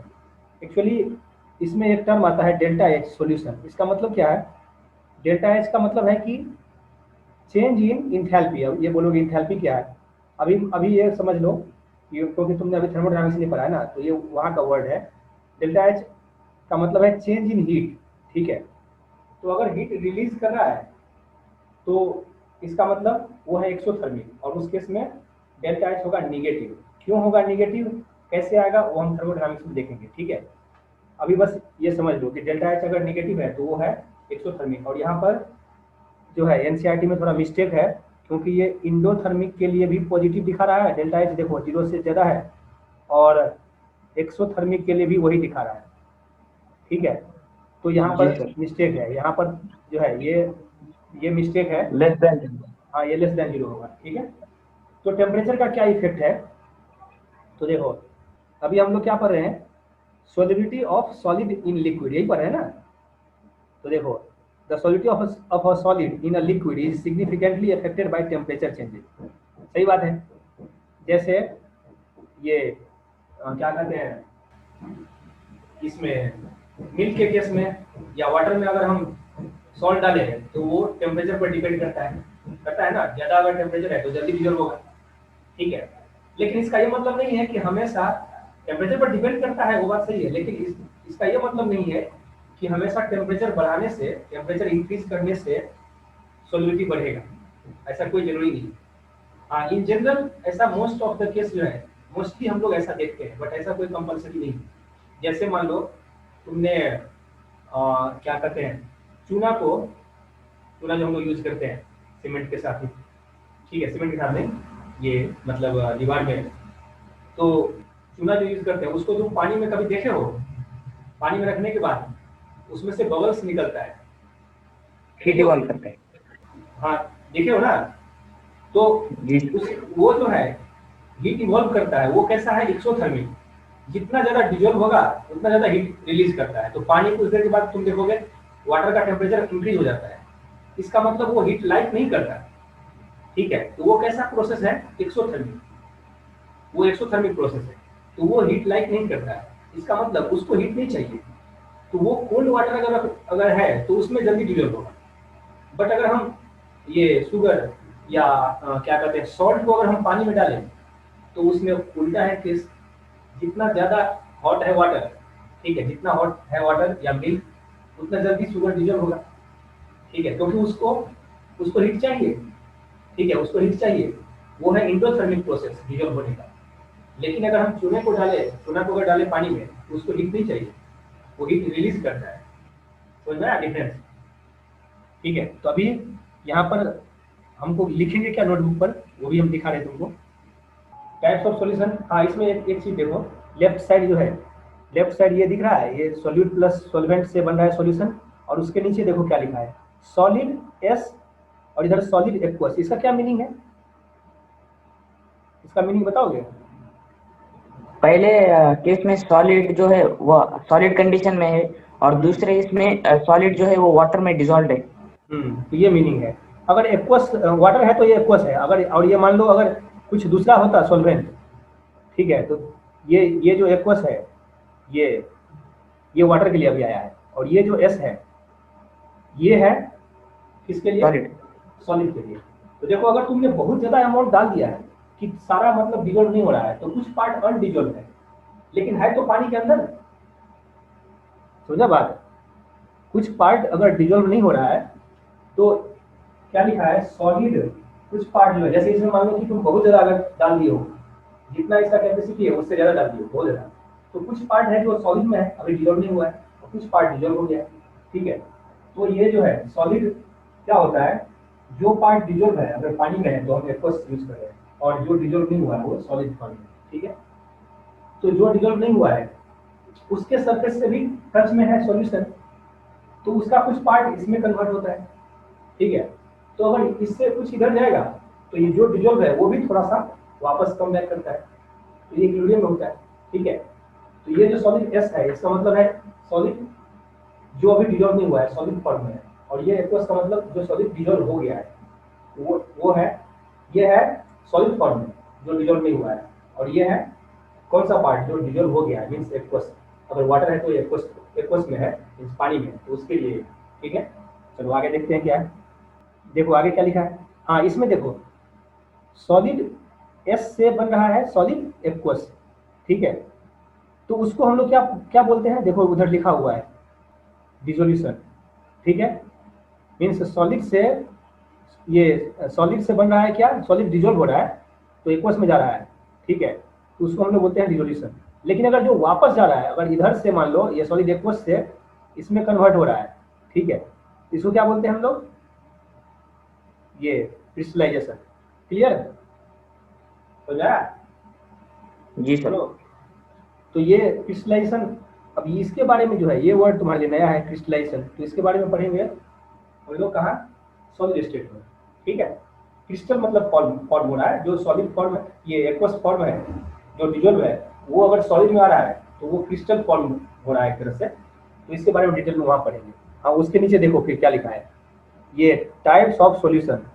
एक्चुअली इसमें एक टर्म आता है डेल्टा एच सॉल्यूशन। इसका मतलब क्या है? डेल्टा एच का मतलब है कि चेंज इन इंथैल्पी। अब ये बोलोगे इंथैल्पी क्या है, अभी अभी ये समझ लो, ये क्योंकि तुमने अभी थर्मोडायनामिक्स नहीं पढ़ा है ना, तो ये वहाँ का वर्ड है। डेल्टा एच का मतलब है चेंज इन हीट, ठीक है? तो अगर हीट रिलीज कर रहा है तो इसका मतलब वो है एक्सोथर्मिक, और उस केस में डेल्टा एच होगा निगेटिव। क्यों होगा निगेटिव, कैसे आएगा, वो हम थर्मोडायनामिक्स में देखेंगे, ठीक है? अभी बस ये समझ लो कि डेल्टा एच अगर निगेटिव है तो वो है एक्सोथर्मिक। और यहाँ पर जो है एनसीईआरटी में थोड़ा मिस्टेक है, क्योंकि ये इंडोथर्मिक के लिए भी पॉजिटिव दिखा रहा है, डेल्टा एच देखो 0 से ज़्यादा है, और एक्सोथर्मिक के लिए भी वही दिखा रहा है, ठीक है? तो यहाँ जी पर सर। मिस्टेक है, यहाँ पर जो है ये मिस्टेक है। Less than. हाँ, ये लेस देन 0 होगा, ठीक है? तो टेम्परेचर का क्या इफेक्ट है, तो देखो अभी हम लोग क्या पढ़ रहे हैं, solubility of solid in liquid, यही पढ़ रहे हैं ना? तो देखो the solubility of a solid in a liquid is significantly affected by temperature changes. सही बात है। जैसे ये क्या कहते हैं, इसमें मिल्क के केस में या वाटर में अगर हम सॉल्ट डाले हैं तो वो टेम्परेचर पर डिपेंड करता है ना। ज़्यादा अगर टेम्परेचर है तो जल्दी डिजोल्व होगा, ठीक है? लेकिन इसका ये मतलब नहीं है कि हमेशा टेम्परेचर पर डिपेंड करता है, वो बात सही है, लेकिन इसका ये मतलब नहीं है कि हमेशा टेम्परेचर बढ़ाने से, टेम्परेचर इंक्रीज करने से सॉल्युबिलिटी बढ़ेगा, ऐसा कोई जरूरी नहीं। हाँ, इन जनरल ऐसा मोस्ट ऑफ द केस जो है, मोस्टली हम लोग ऐसा देखते हैं, बट ऐसा कोई कंपलसरी नहीं है। जैसे मान लो तुमने क्या कहते हैं, चूना जो हम लोग यूज करते हैं सीमेंट के साथ ही, ठीक है? सीमेंट के साथ नहीं, ये मतलब दीवार में, तो चूना जो यूज करते हैं उसको तुम पानी में कभी देखे हो? पानी में रखने के बाद उसमें से बबल्स निकलता है, हीट इवॉल्व करता है। हाँ, देखे हो ना? तो वो जो है हीट इवॉल्व करता है, वो कैसा है, एक्सोथर्मिक। जितना ज्यादा डिजोल्व होगा उतना ज्यादा हीट रिलीज करता है। तो पानी कुछ देर के बाद तुम देखोगे वाटर का टेम्परेचर इंक्रीज हो जाता है, इसका मतलब वो हीट लाइक नहीं करता, ठीक है? तो वो कैसा प्रोसेस है, एक्सोथर्मिक, वो एक्सोथर्मिक प्रोसेस है, तो वो हीट लाइक नहीं करता है। इसका मतलब उसको हीट नहीं चाहिए, तो वो कोल्ड वाटर अगर है तो उसमें जल्दी डिजोल्व होगा। बट अगर हम ये शुगर या क्या कहते हैं सॉल्ट को अगर हम पानी में डालें तो उसमें उल्टा है केस। जितना ज़्यादा हॉट है वाटर, ठीक है, जितना हॉट है वाटर या मिल्क उतना जल्दी शुगर डिजोल्व होगा, ठीक है, क्योंकि उसको उसको हीट चाहिए, ठीक है, उसको हीट चाहिए, वो है इंडोथर्मिक प्रोसेस डिजोल्व होने का। लेकिन अगर हम चूने को अगर डालें पानी में तो उसको हीट नहीं चाहिए, वो हीट रिलीज करता है। समझ में आया डिफरेंस? ठीक है, तो अभी यहाँ पर हमको लिखेंगे क्या नोटबुक पर, वो भी हम दिखा रहे तुमको। टाइप्स ऑफ सॉल्यूशन, हाँ इसमें एक चीज देखो, लेफ्ट साइड जो है, लेफ्ट साइड ये दिख रहा है, ये सॉल्यूट प्लस सॉल्वेंट से बन रहा है सॉल्यूशन, और उसके नीचे देखो क्या लिखा है, सॉलिड एस और इधर सॉलिड एक्वस। इसका क्या मीनिंग है, इसका मीनिंग बताओगे? पहले केस में सॉलिड जो है वो सॉलिड कंडीशन में है, और दूसरे इसमें सॉलिड जो है वो वाटर में डिजोल्व है। तो ये मीनिंग है। अगर एक्वस वाटर है तो ये एक्वस है, अगर और ये मान लो अगर कुछ दूसरा होता सॉल्वेंट, ठीक है, तो ये जो एक्वस है ये वाटर के लिए अभी आया है, और ये जो एस है ये है किसके लिए? सॉलिड। सॉलिड के लिए। तो देखो अगर तुमने बहुत ज्यादा अमाउंट डाल दिया है कि सारा मतलब डिजोल्व नहीं हो रहा है, तो कुछ पार्ट अनडिजोल्व है, लेकिन है तो पानी के अंदर। समझा बात? कुछ पार्ट अगर डिजोल्व नहीं हो रहा है तो क्या लिखा है, सॉलिड कुछ पार्ट जो है, जैसे इसमें मान लो कि तुम बहुत ज्यादा अगर डाल दिए हो, जितना इसका कैपेसिटी है उससे ज्यादा डाल दिए हो बहुत ज्यादा, तो कुछ पार्ट है जो सॉलिड में है अभी डिजोल्व नहीं हुआ है, और कुछ पार्ट डिजोल्व हो गया है, ठीक है। तो ये जो है सॉलिड क्या होता है, जो पार्ट डिजोल्व है अगर पानी में है तो हम एक्वस यूज कर रहे हैं, और जो डिजोल्व नहीं हुआ है वो सॉलिड फॉर्म में, ठीक है। तो जो डिजोल्व नहीं हुआ है उसके सरफेस से भी टच में है सॉल्यूशन, तो उसका कुछ पार्ट इसमें कन्वर्ट होता है, ठीक है। तो अगर इससे कुछ इधर जाएगा तो ये जो डिजोल्व है वो भी थोड़ा सा वापस कम बैक करता है, तो ये इक्विलिब्रियम में होता है, ठीक है। तो ये जो सॉलिड एस है इसका मतलब है सॉलिड जो अभी डिजोल्व नहीं हुआ है, सॉलिड फॉर्म में है, और ये एक्वस का मतलब जो सॉलिड डिजोल्व हो गया है, वो है, ये है सॉलिड फॉर्म में जो डिजोल्व नहीं हुआ है, और ये है कौन सा पार्ट जो डिजोल्व हो गया है, मीन्स एक्वस। अगर वाटर है तो एक्वस में है, मीन्स पानी में, तो उसके लिए, ठीक है। चलो आगे देखते हैं क्या है। देखो आगे क्या लिखा है, हाँ इसमें देखो सॉलिड एस से बन रहा है सॉलिड एक्वस, ठीक है। तो उसको हम लोग क्या क्या बोलते हैं, देखो उधर लिखा हुआ है डिसोल्यूशन, ठीक है। मीन्स सॉलिड से ये सॉलिड से बन रहा है क्या, सॉलिड डिजोल्व हो रहा है तो एक्वस में जा रहा है, ठीक है, तो उसको हम लोग बोलते हैं डिसोल्यूशन। लेकिन अगर जो वापस जा रहा है, अगर इधर से मान लो ये सॉलिड एक्वस से इसमें कन्वर्ट हो रहा है, ठीक है, इसको क्या बोलते हैं हम लोग, ये क्रिस्टलाइजेशन। क्लियर हो जाए? जी सर। चलो, तो ये क्रिस्टलाइजेशन, अब इसके बारे में जो है ये वर्ड तुम्हारे लिए नया है क्रिस्टलाइजेशन, तो इसके बारे में पढ़ेंगे हम लोग कहाँ, सॉलिड स्टेट में, ठीक है। क्रिस्टल मतलब फॉर्म हो रहा है, जो सॉलिड फॉर्म है, ये एक्वस फॉर्म है जो डिजोल्व है, वो अगर सॉलिड में आ रहा है तो वो क्रिस्टल फॉर्म हो रहा है एक तरह से, तो इसके बारे में डिटेल में वहाँ पढ़ेंगे। हाँ उसके नीचे देखो फिर क्या लिखा है, ये टाइप्स ऑफ सॉल्यूशन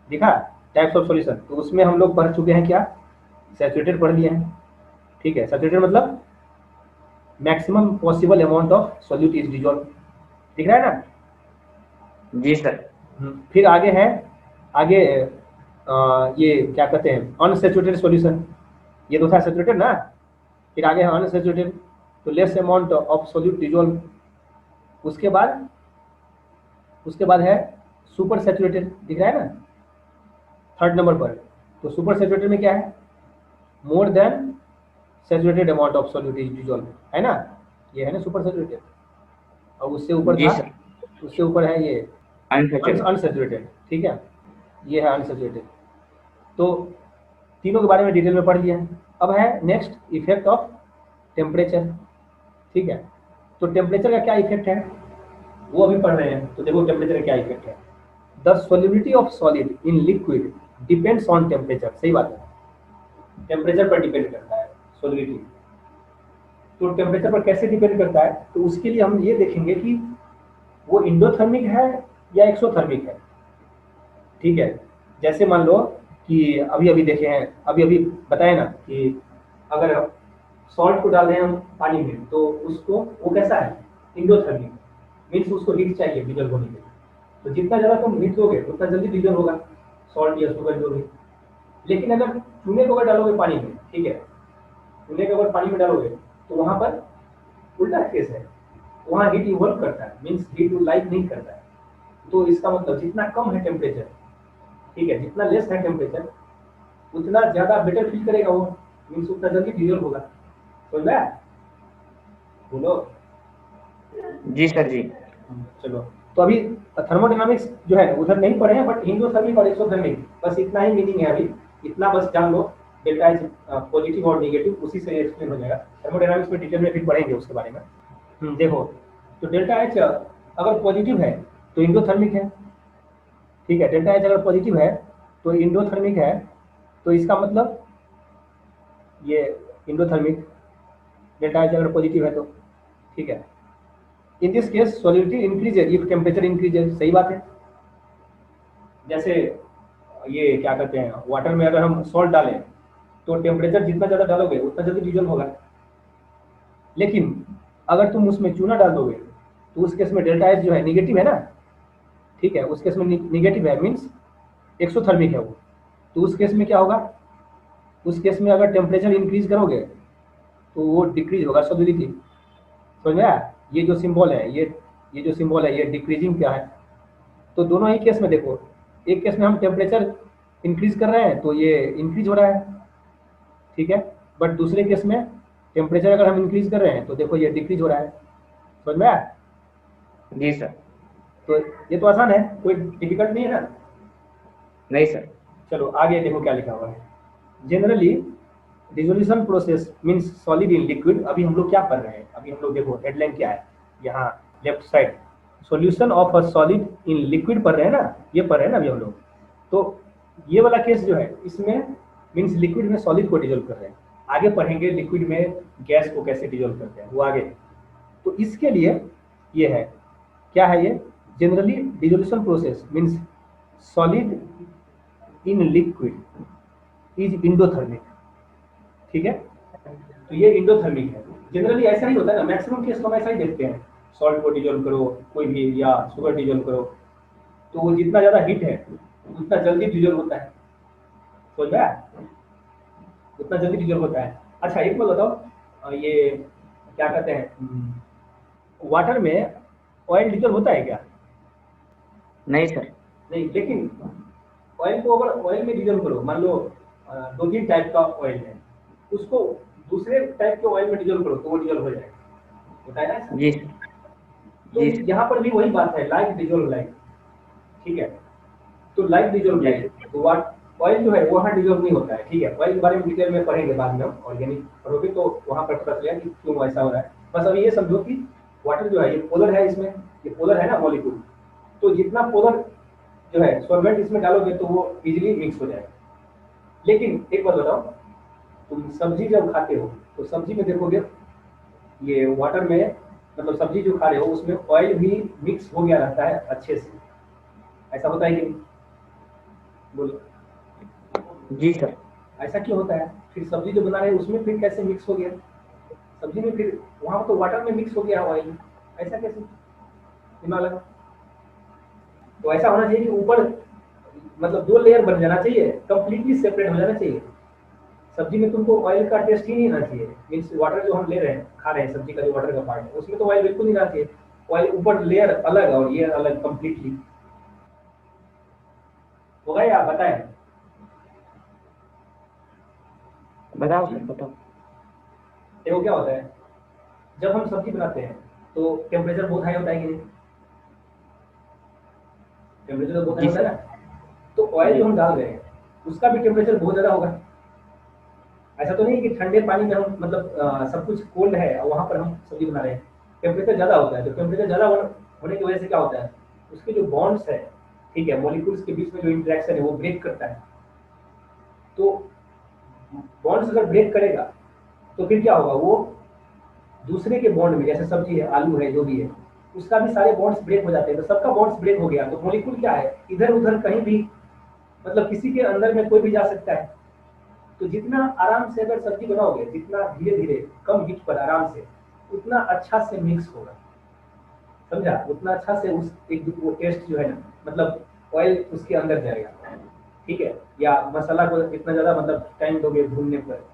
दिखा, टाइप्स ऑफ सॉल्यूशन, तो उसमें हम लोग पढ़ चुके हैं क्या, सैचुरेटेड पढ़ लिए हैं, ठीक है। सैचुरेटेड मतलब maximum possible amount of solute is dissolve, दिख रहा है ना? जी सर। फिर आगे है, आगे ये क्या कहते हैं अनसैचुरेटेड सॉल्यूशन, ये तो था सैचुरेटेड ना, फिर आगे है अनसैचुरेटेड, तो less amount of solute dissolve. उसके बाद है सुपर सैचुरेटेड, दिख रहा है ना थर्ड नंबर पर। तो सुपर सैचुरेटेड में क्या है, more than saturated amount of solute is dissolve, है ना, ये है ना सुपर सैचुरेटेड। और उससे ऊपर जी था, सर। उससे ऊपर है ये अनसैचुरेटेड। अनसैचुरेटेड, ठीक है, ये है अनसैचुरेटेड। तो तीनों के बारे में डिटेल में पढ़ लिया है। अब है नेक्स्ट इफेक्ट ऑफ टेम्परेचर, ठीक है। तो टेम्परेचर का क्या इफेक्ट है वो अभी पढ़ रहे हैं, तो देखो टेम्परेचर का क्या इफेक्ट है। The solubility of solid in liquid depends on temperature, सही बात है, टेम्परेचर पर डिपेंड करता है सोल्युबिलिटी। तो टेम्परेचर पर कैसे डिपेंड करता है, तो उसके लिए हम ये देखेंगे कि वो इंडोथर्मिक है या एक्सोथर्मिक है, ठीक है। जैसे मान लो कि अभी अभी देखे हैं, अभी अभी बताए ना कि अगर सॉल्ट को डाल रहे हैं हम पानी में, तो उसको वो कैसा है, इंडोथर्मिक, मीन्स उसको हीट चाहिए डिजल्व होने के लिए। तो जितना ज़्यादा तुम हीट दोगे उतना जल्दी डिजल्व होगा सॉल्ट या शुगर जो भी। लेकिन अगर चूने को अगर डालोगे पानी में, ठीक है, चूने को अगर पानी में डालोगे तो वहाँ पर उल्टा केस है, वहाँ हीट इवॉल्व करता है, मीन्स हीट लाइक नहीं करता है। तो इसका मतलब जितना कम है टेम्परेचर, ठीक है, जितना लेस है टेम्परेचर उतना ज़्यादा बेटर फील करेगा वो, मीन्स उतना जल्दी डिजल्व होगा। समझ में आया? बोलो। जी सर जी। चलो, तो अभी थर्मोडायनामिक्स जो है उधर नहीं पढ़े हैं, बट हिंदोथर्मिक और एक्सोथर्मिक बस इतना ही मीनिंग है अभी, इतना बस जान लो। डेल्टा एच पॉजिटिव और नेगेटिव, उसी से एक्सप्लेन हो जाएगा। थर्मोडायनामिक्स में डिटेल में फिर पढ़ेंगे उसके बारे में। देखो, तो डेल्टा एच अगर पॉजिटिव है तो इंडोथर्मिक है, ठीक है, डेल्टा एच अगर पॉजिटिव है तो इंडोथर्मिक है, तो इसका मतलब ये इंडोथर्मिक, डेल्टा एच अगर पॉजिटिव है तो, ठीक है। In this case solidity increases if temperature increases, सही बात है। जैसे ये क्या कहते हैं, वाटर में अगर हम सॉल्ट डालें तो टेम्परेचर जितना ज़्यादा डालोगे उतना जल्दी डिजल्व होगा। लेकिन अगर तुम उसमें चूना डाल दोगे तो उस केस में डेल्टा एच जो है निगेटिव है ना, ठीक है, उस केस में निगेटिव है, मीन्स एक्सोथर्मिक है वो। तो उस केस में क्या होगा, उस केस में अगर टेम्परेचर इंक्रीज करोगे तो वो डिक्रीज होगा सॉलिडिटी। समझ में आया? ये जो सिंबल है, ये जो सिंबल है, ये डिक्रीजिंग क्या है। तो दोनों ही केस में देखो, एक केस में हम टेम्परेचर इंक्रीज कर रहे हैं तो ये इंक्रीज हो रहा है, ठीक है, बट दूसरे केस में टेम्परेचर अगर हम इंक्रीज कर रहे हैं तो देखो ये डिक्रीज हो रहा है। समझ में आया? जी सर। तो ये तो आसान है, कोई डिफिकल्ट नहीं है ना। नहीं सर। चलो आगे देखो क्या लिखा हुआ है। Generally dissolution process means solid in liquid. अभी हम लोग क्या पढ़ रहे हैं, अभी हम लोग देखो हेडलाइन क्या है यहाँ left side, solution of a solid in liquid पढ़ रहे हैं ना, ये पढ़ रहे हैं ना अभी हम लोग। तो ये वाला केस जो है इसमें मीन्स लिक्विड में सॉलिड को डिजोल्व कर रहे हैं। आगे पढ़ेंगे लिक्विड में गैस को कैसे डिजोल्व करते हैं, वो आगे। तो इसके लिए ये है, क्या है ये, generally dissolution process means solid in liquid is endothermic, ठीक है। तो ये इंडोथर्मिक है, जनरली ऐसा ही होता है ना, मैक्सिमम केस तो हम ऐसा ही देखते हैं, सॉल्ट को डिजोल्व करो कोई भी या शुगर डिजोल्व करो तो वो जितना ज़्यादा हीट है उतना जल्दी डिजोल्व होता है। समझ में आया? उतना जल्दी डिजोल्व होता है। अच्छा एक बात बताओ, ये क्या कहते हैं, वाटर में ऑयल डिजोल्व होता है क्या? नहीं सर। नहीं, लेकिन ऑयल को अगर ऑयल में डिजोल्व करो, मान लो 2-3 टाइप का ऑयल है, उसको दूसरे टाइप के ऑयल में डिजोल्व करो तो वो डिजोल्व हो जाएगा, होता है ना ऐसा? जी तो यहाँ पर भी वही बात है, लाइक डिजोल्व लाइक, ठीक है। तो लाइक डिजोल्व लाइक, तो वाट ऑयल जो है वो वहाँ डिजोल्व नहीं होता है, ठीक है। ऑयल के बारे में डिटेल में पढ़ेंगे बाद में हम, ऑर्गेनिक पढ़ोगे तो वहाँ पर पता चलेगा कि क्यों ऐसा हो रहा है। बस अभी ये समझो कि वाटर जो है ये पोलर है, इसमें ये पोलर है ना मॉलिक्यूल, तो जितना पोलर जो है सॉल्वेंट इसमें डालोगे तो वो इजीली मिक्स हो जाएगा। लेकिन एक बात बताओ, तुम सब्जी जब खाते हो तो सब्जी में देखोगे ये वाटर में, मतलब सब्जी जो खा रहे हो उसमें ऑयल भी मिक्स हो गया रहता है अच्छे से, ऐसा होता है कि नहीं? बोलो। जी सर। ऐसा क्यों होता है? फिर सब्जी जो बना रहे हैं उसमें फिर कैसे मिक्स हो गया? सब्जी में फिर वहाँ तो वाटर में मिक्स हो गया ऑयल, ऐसा कैसे? दिमाग लगा। तो ऐसा होना चाहिए कि ऊपर मतलब 2 लेयर बन जाना चाहिए, कंप्लीटली सेपरेट हो जाना चाहिए। सब्जी में तुमको ऑयल का टेस्ट ही नहीं आना चाहिए, मीन्स वाटर जो हम ले रहे हैं खा रहे हैं सब्जी का जो वाटर का पार्ट है उसमें तो ऑयल बिल्कुल नहीं आना चाहिए। ऑयल ऊपर लेयर अलग और ये अलग कंप्लीटली होगा या बताएं? बताओ सर बताओ। देखो क्या होता है, जब हम सब्जी बनाते हैं तो टेम्परेचर बहुत हाई होता है कि नहीं? टेम्परेचर तो बहुत हाई होता है ना। तो ऑयल जो हम डाल रहे हैं उसका भी टेम्परेचर बहुत ज़्यादा होगा। ऐसा तो नहीं कि ठंडे पानी में हम मतलब सब कुछ कोल्ड है और वहाँ पर हम सब्जी बना रहे हैं, टेम्परेचर ज़्यादा होता है। तो टेम्परेचर ज़्यादा होने की वजह से क्या होता है, उसके जो बॉन्ड्स है, ठीक है, मॉलिक्यूल्स के बीच में जो इंटरेक्शन है वो ब्रेक करता है। तो बॉन्ड्स अगर ब्रेक करेगा तो फिर क्या होगा, वो दूसरे के बॉन्ड में, जैसे सब्जी है, आलू है, जो भी है, उसका भी सारे बॉन्ड्स ब्रेक हो जाते हैं। तो सबका बॉन्ड्स ब्रेक हो गया तो मॉलिक्यूल क्या है, इधर उधर कहीं भी, मतलब किसी के अंदर में कोई भी जा सकता है, तो जितना आराम से अगर सब्जी बनाओगे, जितना धीरे धीरे कम हीट पर आराम से, उतना अच्छा से मिक्स होगा, समझा, उतना अच्छा से उस एक वो टेस्ट जो है ना, मतलब ऑयल उसके अंदर जाएगा, ठीक है, या मसाला को इतना ज़्यादा मतलब टाइम दोगे भूनने पर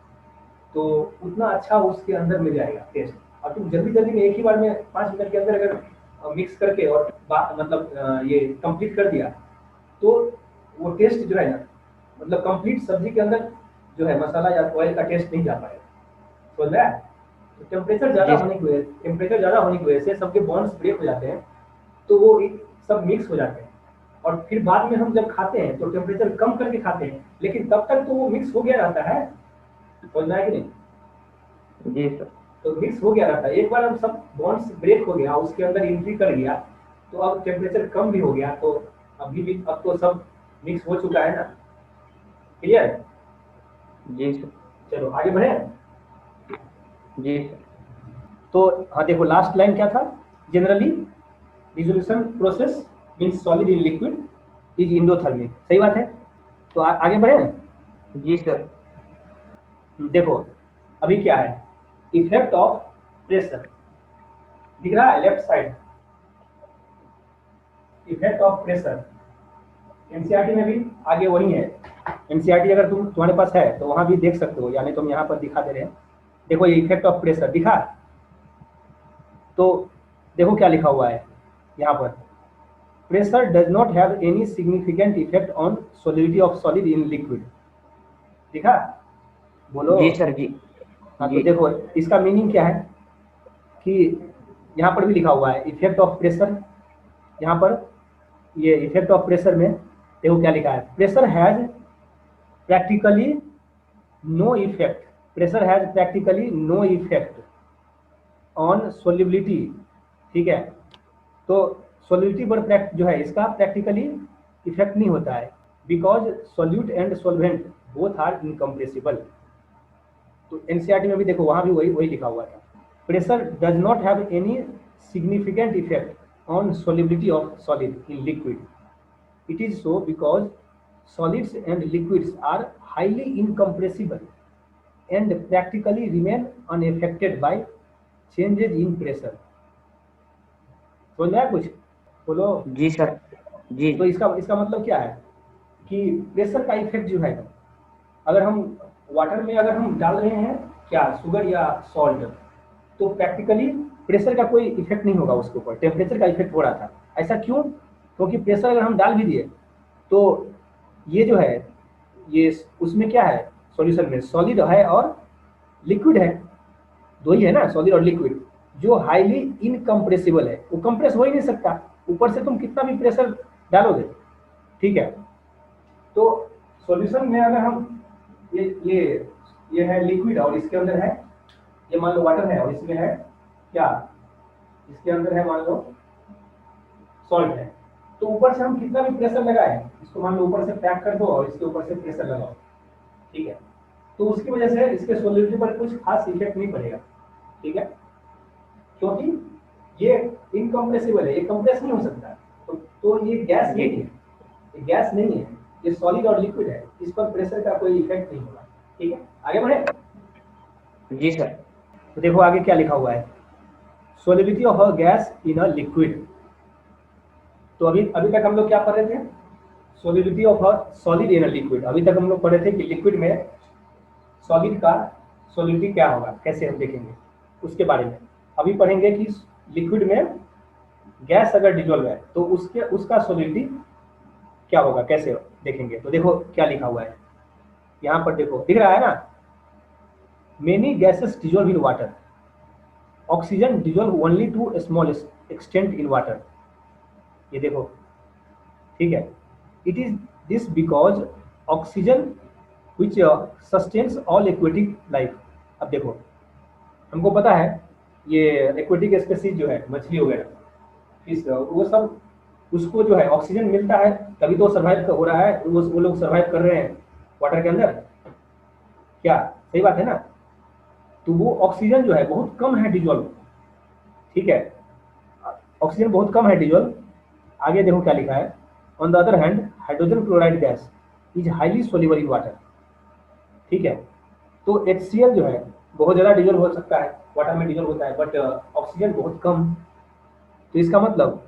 तो उतना अच्छा उसके अंदर में जाएगा टेस्ट। और तुम जल्दी जल्दी में एक ही बार में 5 मिनट के अंदर अगर मिक्स करके और मतलब ये कंप्लीट कर दिया तो वो टेस्ट जो है ना, मतलब कंप्लीट सब्जी के अंदर जो है मसाला या ऑयल का टेस्ट नहीं जा पाएगा, समझ रहा है। तो टेम्परेचर ज़्यादा होने की वजह से सबके बॉन्ड्स ब्रेक हो जाते हैं, तो वो सब मिक्स हो जाते हैं, और फिर बाद में हम जब खाते हैं तो टेम्परेचर कम करके खाते हैं, लेकिन तब तक तो वो मिक्स हो गया रहता है, समझना है कि नहीं। जी सर। तो मिक्स हो गया रहता है, एक बार हम सब बॉन्ड्स ब्रेक हो गया, उसके अंदर एंट्री कर गया, तो अब टेम्परेचर कम भी हो गया, तो अब तो सब मिक्स हो चुका है ना, क्लियर। जी सर। चलो आगे बढ़े। जी सर। तो हाँ देखो लास्ट लाइन क्या था, generally dissolution process means solid in liquid is endothermic, सही बात है। तो आगे बढ़े। जी सर। देखो अभी क्या है, इफेक्ट ऑफ प्रेशर दिख रहा है left side, effect of pressure NCERT में भी आगे वही है। एनसीईआरटी अगर तुम्हारे पास है तो वहां भी देख सकते हो, यानी तुम यहाँ पर दिखा दे रहे हैं, देखो ये इफेक्ट ऑफ प्रेशर दिखा, तो देखो क्या लिखा हुआ है यहाँ पर, pressure does not have any significant effect on solidity of solid in liquid, दिखा, बोलो। जी सर। जी हाँ तो देखो इसका मीनिंग क्या है कि यहाँ पर भी लिखा हुआ है इफेक्ट ऑफ प्रेशर, यहाँ पर ये इफेक्ट ऑफ प्रेशर में देखो क्या लिखा है, pressure has practically no effect, pressure has practically no effect on solubility, ठीक है। तो सोल्युबिलिटी पर जो है इसका प्रैक्टिकली इफेक्ट नहीं होता है, because solute and solvent both are incompressible. तो एनसीईआरटी में भी देखो वहां भी वही लिखा हुआ था, pressure does not have any significant effect on solubility of solid in liquid, it is so because solids and liquids are highly incompressible and practically remain unaffected by changes in pressure। समझ में आया कुछ, बोलो। जी sir. जी। तो इसका मतलब क्या है कि प्रेशर का इफेक्ट जो है, अगर हम वाटर में अगर हम डाल रहे हैं क्या शुगर या सॉल्ट, तो प्रैक्टिकली प्रेशर का कोई इफेक्ट नहीं होगा उसके ऊपर, टेम्परेचर का इफेक्ट हो रहा था। ऐसा क्यों, क्योंकि प्रेशर अगर हम डाल भी दिए तो ये जो है ये उसमें क्या है, सॉल्यूशन में सॉलिड है और लिक्विड है, दो ही है ना, सॉलिड और लिक्विड, जो हाईली इनकम्प्रेसिबल है, वो कंप्रेस हो ही नहीं सकता, ऊपर से तुम कितना भी प्रेशर डालोगे, ठीक है। तो सॉल्यूशन में अगर हम ये है लिक्विड और इसके अंदर है, ये मान लो वाटर है और इसमें है क्या, इसके अंदर है मान लो सॉल्ट है, तो ऊपर से हम कितना भी प्रेशर लगाए, इसको मान लो ऊपर से पैक कर दो और इसके ऊपर से प्रेशर लगाओ, ठीक है, तो उसकी वजह से इसके सोल्यूबिलिटी पर कुछ खास इफेक्ट नहीं पड़ेगा, ठीक है, क्योंकि ये इनकम्प्रेसिबल है, ये कंप्रेस नहीं हो सकता। तो ये गैस नहीं है, ये गैस नहीं है, ये सॉलिड और लिक्विड है, इस पर प्रेशर का कोई इफेक्ट नहीं होगा, ठीक है। आगे बढ़े। जी सर। तो देखो आगे क्या लिखा हुआ है, solubility of a gas in a liquid. तो अभी तक हम लोग क्या पढ़ रहे थे, solubility of a solid in a liquid. अभी तक हम लोग पढ़े थे कि लिक्विड में सॉलिड का सोलिबिलिटी क्या होगा, कैसे हम देखेंगे उसके बारे में। अभी पढ़ेंगे कि लिक्विड में गैस अगर डिजोल्व है तो उसका सोलिबिलिटी क्या होगा, कैसे देखेंगे। तो देखो क्या लिखा हुआ है यहाँ पर, देखो दिख रहा है ना, many gases dissolve in water, oxygen dissolve only to small extent in water, ये देखो, ठीक है। It is this because oxygen which sustains all aquatic life. अब देखो हमको पता है ये एक्वेटिक स्पीसीज जो है, मछली वगैरह, फिश, वो सब उसको जो है ऑक्सीजन मिलता है तभी तो सर्वाइव हो रहा है, वो लोग सर्वाइव कर रहे हैं वाटर के अंदर, क्या सही बात है ना। तो वो ऑक्सीजन जो है बहुत कम है डिजोल्व, ठीक है, ऑक्सीजन बहुत कम है डिजोल्व। आगे देखो क्या लिखा है, on the other hand hydrogen chloride gas is highly soluble in water, ठीक है। तो HCl जो है बहुत ज़्यादा डिजोल्व हो सकता है, वाटर में डिजोल्व होता है, बट ऑक्सीजन बहुत कम। तो इसका मतलब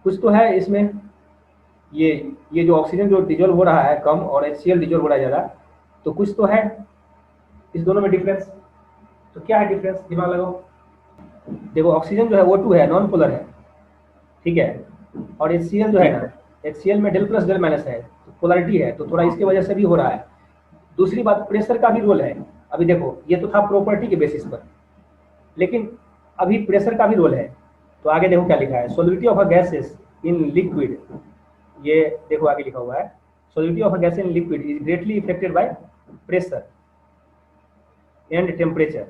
कुछ तो है इसमें, ये जो ऑक्सीजन जो डिजोल्व हो रहा है कम और HCl डिजोल्व हो रहा है ज़्यादा, तो कुछ तो है इस दोनों में डिफरेंस। तो क्या है डिफरेंस, दिमाग लगाओ। देखो ऑक्सीजन जो है O2 है, नॉन पोलर है, ठीक है, और HCl जो है जी ना, सर। HCl में डेल प्लस डेल माइनस है, तो पोलरिटी है, तो थोड़ा इसकी वजह से भी हो रहा है। दूसरी बात प्रेशर का भी रोल है। अभी देखो ये तो था प्रॉपर्टी के बेसिस पर, लेकिन अभी प्रेशर का भी रोल है। तो आगे देखो क्या लिखा है, solidity of a gases in liquid, ये देखो आगे लिखा हुआ है, solidity of a gas in liquid is greatly affected by pressure and temperature.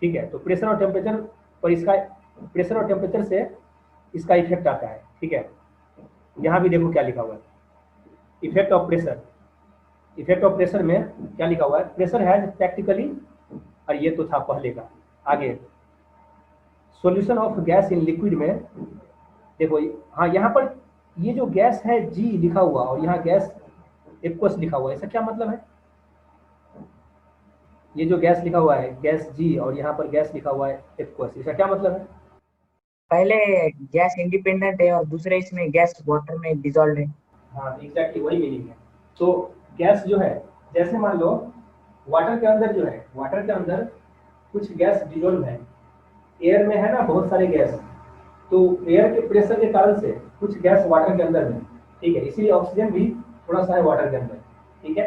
ठीक है, तो प्रेशर और टेम्परेचर पर इसका, प्रेशर और टेम्परेचर से इसका इफेक्ट आता है। ठीक है, यहाँ भी देखो क्या लिखा हुआ है, effect of pressure. Effect of pressure में क्या लिखा हुआ है, प्रेशर हैज प्रैक्टिकली, और ये तो था पहले का। आगे solution of gas in liquid में देखो, हाँ यहाँ पर ये जो गैस है G लिखा हुआ और यहाँ गैस एक्वस लिखा हुआ है, इसका क्या मतलब है। ये जो गैस लिखा हुआ है गैस G और यहाँ पर गैस लिखा हुआ है एक्वस, इसका क्या मतलब है। पहले गैस इंडिपेंडेंट है और दूसरे इसमें गैस वाटर में डिजॉल्व है। हाँ एग्जैक्टली वही मीनिंग है। तो गैस जो है, जैसे मान लो वाटर के अंदर जो है, वाटर के अंदर कुछ गैस डिजोल्व है, एयर में है ना बहुत सारे गैस, तो एयर के प्रेशर के कारण से कुछ गैस वाटर के अंदर है। ठीक है, इसीलिए ऑक्सीजन भी थोड़ा सा है वाटर के अंदर। ठीक है,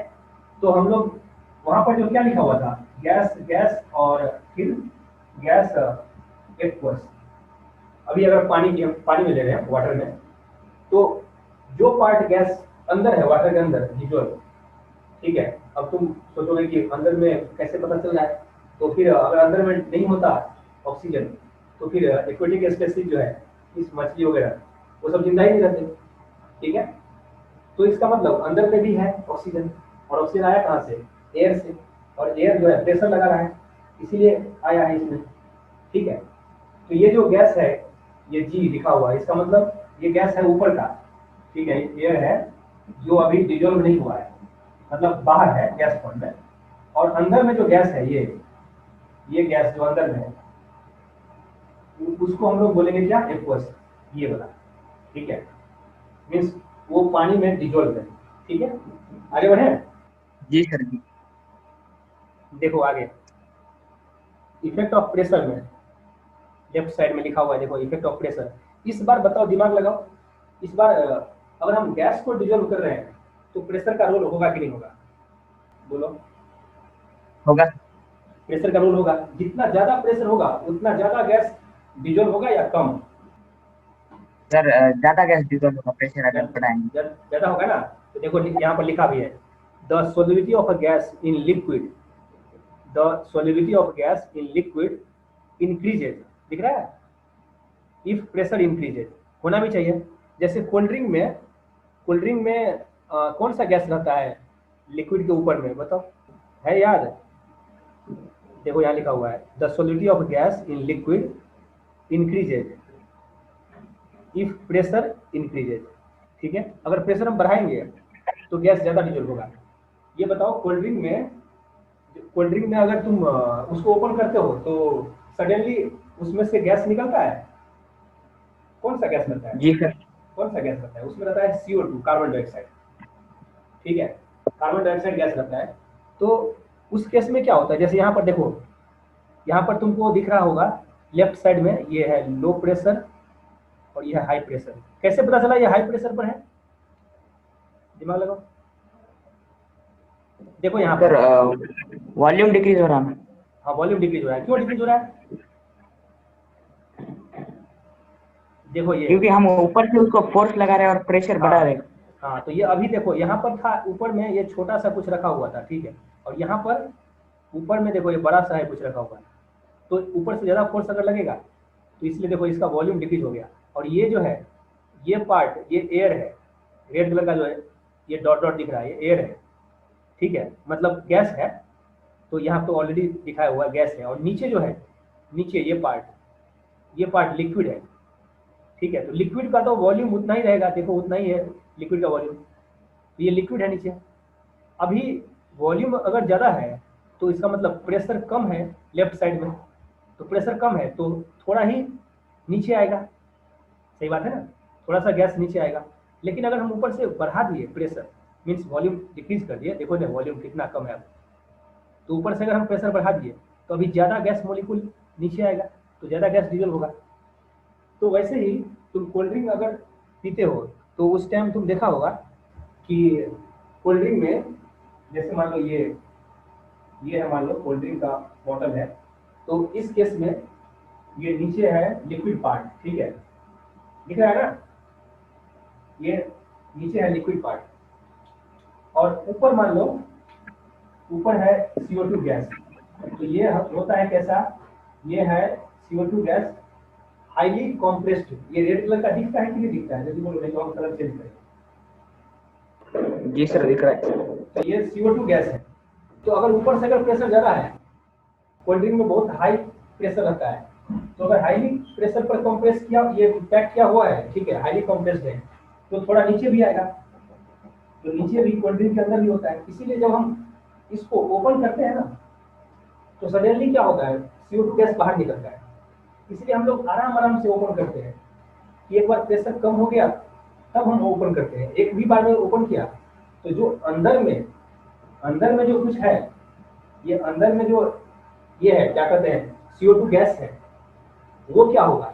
तो हम लोग वहां पर जो क्या लिखा हुआ था, गैस गैस और फिर गैस एक्वस। अभी अगर पानी में ले रहे हैं वाटर में, तो जो पार्ट गैस अंदर है वाटर के अंदर डिजोल्व, ठीक है, अब तुम सोचोगे कि अंदर में कैसे पता चल रहा है, तो फिर अगर अंदर में नहीं होता ऑक्सीजन, तो फिर एक्वेटिक स्पेसीज जो है, इस मछली वगैरह, वो सब जिंदा ही नहीं रहते। ठीक है, तो इसका मतलब अंदर में भी है ऑक्सीजन, और ऑक्सीजन आया कहाँ से, एयर से, और एयर जो है प्रेशर लगा रहा है, इसीलिए आया है इसमें। ठीक है, तो ये जो गैस है, ये G लिखा हुआ है, इसका मतलब ये गैस है ऊपर का। ठीक है, एयर है जो अभी डिजोल्व नहीं हुआ है, मतलब बाहर है गैस फॉर्म में, और अंदर में जो गैस है ये गैस जो अंदर में है, उसको हम लोग बोलेंगे क्या, एक्वस, ये वाला। ठीक है, मीन्स वो पानी में डिजोल्व है। ठीक है, आगे बढ़े। जी सर जी। देखो आगे इफेक्ट ऑफ प्रेशर में लेफ्ट साइड में लिखा हुआ है, देखो इफेक्ट ऑफ प्रेशर। इस बार बताओ, दिमाग लगाओ, इस बार अगर हम गैस को डिजोल्व कर रहे हैं तो प्रेशर का रोल होगा कि नहीं होगा, बोलो। होगा प्रेशर का रोल होगा, जितना ज्यादा प्रेशर होगा उतना ज्यादा गैस डिजोल्व होगा या कम, सर। ज्यादा गैस डिजॉल्व होगा प्रेशर अगर बढ़ाएंगे। ज्यादा होगा ना। तो देखो यहाँ पर लिखा भी है, the solidity of a gas in liquid, the solidity of gas in liquid increases, दिख रहा है, इफ प्रेशर इंक्रीजेज, होना भी चाहिए। जैसे कोल्ड ड्रिंक में, कौन सा गैस रहता है लिक्विड के ऊपर में, बताओ, है याद। देखो यहाँ लिखा हुआ है, the solidity of gas in liquid increases if pressure increases. ठीक है, अगर प्रेशर हम बढ़ाएंगे तो गैस ज्यादा डिजोल्व होगा। ये बताओ कोल्ड ड्रिंक में अगर तुम उसको ओपन करते हो तो सडनली उसमें से गैस निकलता है, कौन सा गैस रहता है, जी सर। कौन सा गैस रहता है, उसमें रहता है CO2, कार्बन डाइऑक्साइड। ठीक है, कार्बन डाइऑक्साइड गैस रहता है। तो उस केस में क्या होता है, जैसे यहाँ पर देखो, यहाँ पर तुमको दिख रहा होगा लेफ्ट साइड में, ये है लो प्रेशर और ये है हाई प्रेशर। कैसे पता चला ये हाई प्रेशर पर है, दिमाग लगाओ। देखो यहाँ सर पर वॉल्यूम डिक्रीज हो रहा है। हाँ वॉल्यूम डिक्रीज हो रहा है, क्यों डिक्रीज हो रहा है, देखो ये, क्योंकि हम ऊपर से उसको फोर्स लगा रहे हैं और प्रेशर बढ़ा रहे हैं। हाँ तो ये अभी देखो यहाँ पर था ऊपर में ये छोटा सा कुछ रखा हुआ था, ठीक है, और यहाँ पर ऊपर में देखो ये बड़ा सा है कुछ रखा हुआ है, तो ऊपर से ज़्यादा फोर्स अगर लगेगा तो इसलिए देखो इसका वॉल्यूम डिक्रीज हो गया। और ये जो है ये पार्ट, ये एयर है, रेड कलर का जो है ये डॉट डॉट दिख रहा है, ये एयर है। ठीक है, मतलब गैस है, तो यहाँ तो ऑलरेडी दिखाया हुआ गैस है, और नीचे जो है, नीचे ये पार्ट लिक्विड है। ठीक है, तो लिक्विड का तो वॉल्यूम उतना ही रहेगा, देखो उतना ही है लिक्विड का वॉल्यूम, तो ये लिक्विड है नीचे। अभी वॉल्यूम अगर ज़्यादा है तो इसका मतलब प्रेशर कम है लेफ्ट साइड में, तो प्रेशर कम है तो थोड़ा ही नीचे आएगा, सही बात है ना, थोड़ा सा गैस नीचे आएगा। लेकिन अगर हम ऊपर से बढ़ा दिए प्रेशर, मीन्स वॉल्यूम डिक्रीज कर दिए, देखो ना वॉल्यूम कितना कम है अब, तो ऊपर से अगर हम प्रेशर बढ़ा दिए तो अभी ज़्यादा गैस मोलिकुल नीचे आएगा, तो ज़्यादा गैस डिजोल्व होगा। तो वैसे ही तुम कोल्ड ड्रिंक अगर पीते हो तो उस टाइम तुम देखा होगा कि कोल्ड ड्रिंक में जैसे मान लो ये है, मान लो कोल्ड ड्रिंक का बॉटल है, तो इस केस में ये नीचे है लिक्विड पार्ट, ठीक है, दिख रहा है ना, ये नीचे है लिक्विड पार्ट, और ऊपर मान लो ऊपर है CO2 गैस। तो ये होता है कैसा, ये है CO2 गैस हाईली कॉम्प्रेस्ड। ये रेड कलर का दिखता है कि नहीं दिखता है, यदि बोलो नहीं तो हम कलर चेंज करें। जी सर, दिख रहा है। तो ये CO2 गैस है। तो अगर ऊपर से अगर प्रेशर ज़्यादा है, कोल्ड ड्रिंक में बहुत हाई प्रेशर रहता है, तो अगर हाईली प्रेशर पर कंप्रेस किया, ये पैक किया हुआ है, ठीक है, हाईली कंप्रेस्ड है, तो थोड़ा नीचे भी आएगा, तो नीचे भी कोल्ड ड्रिंक के अंदर भी होता है। इसीलिए जब हम इसको ओपन करते हैं ना, तो सडनली क्या होता है, CO2 गैस बाहर निकलता है। इसलिए हम लोग आराम से ओपन करते हैं कि एक बार प्रेशर कम हो गया तब हम ओपन करते हैं। एक भी बार में ओपन किया तो जो अंदर में जो कुछ है, ये अंदर में जो ये है, क्या कहते हैं, CO2 गैस है, वो क्या होगा,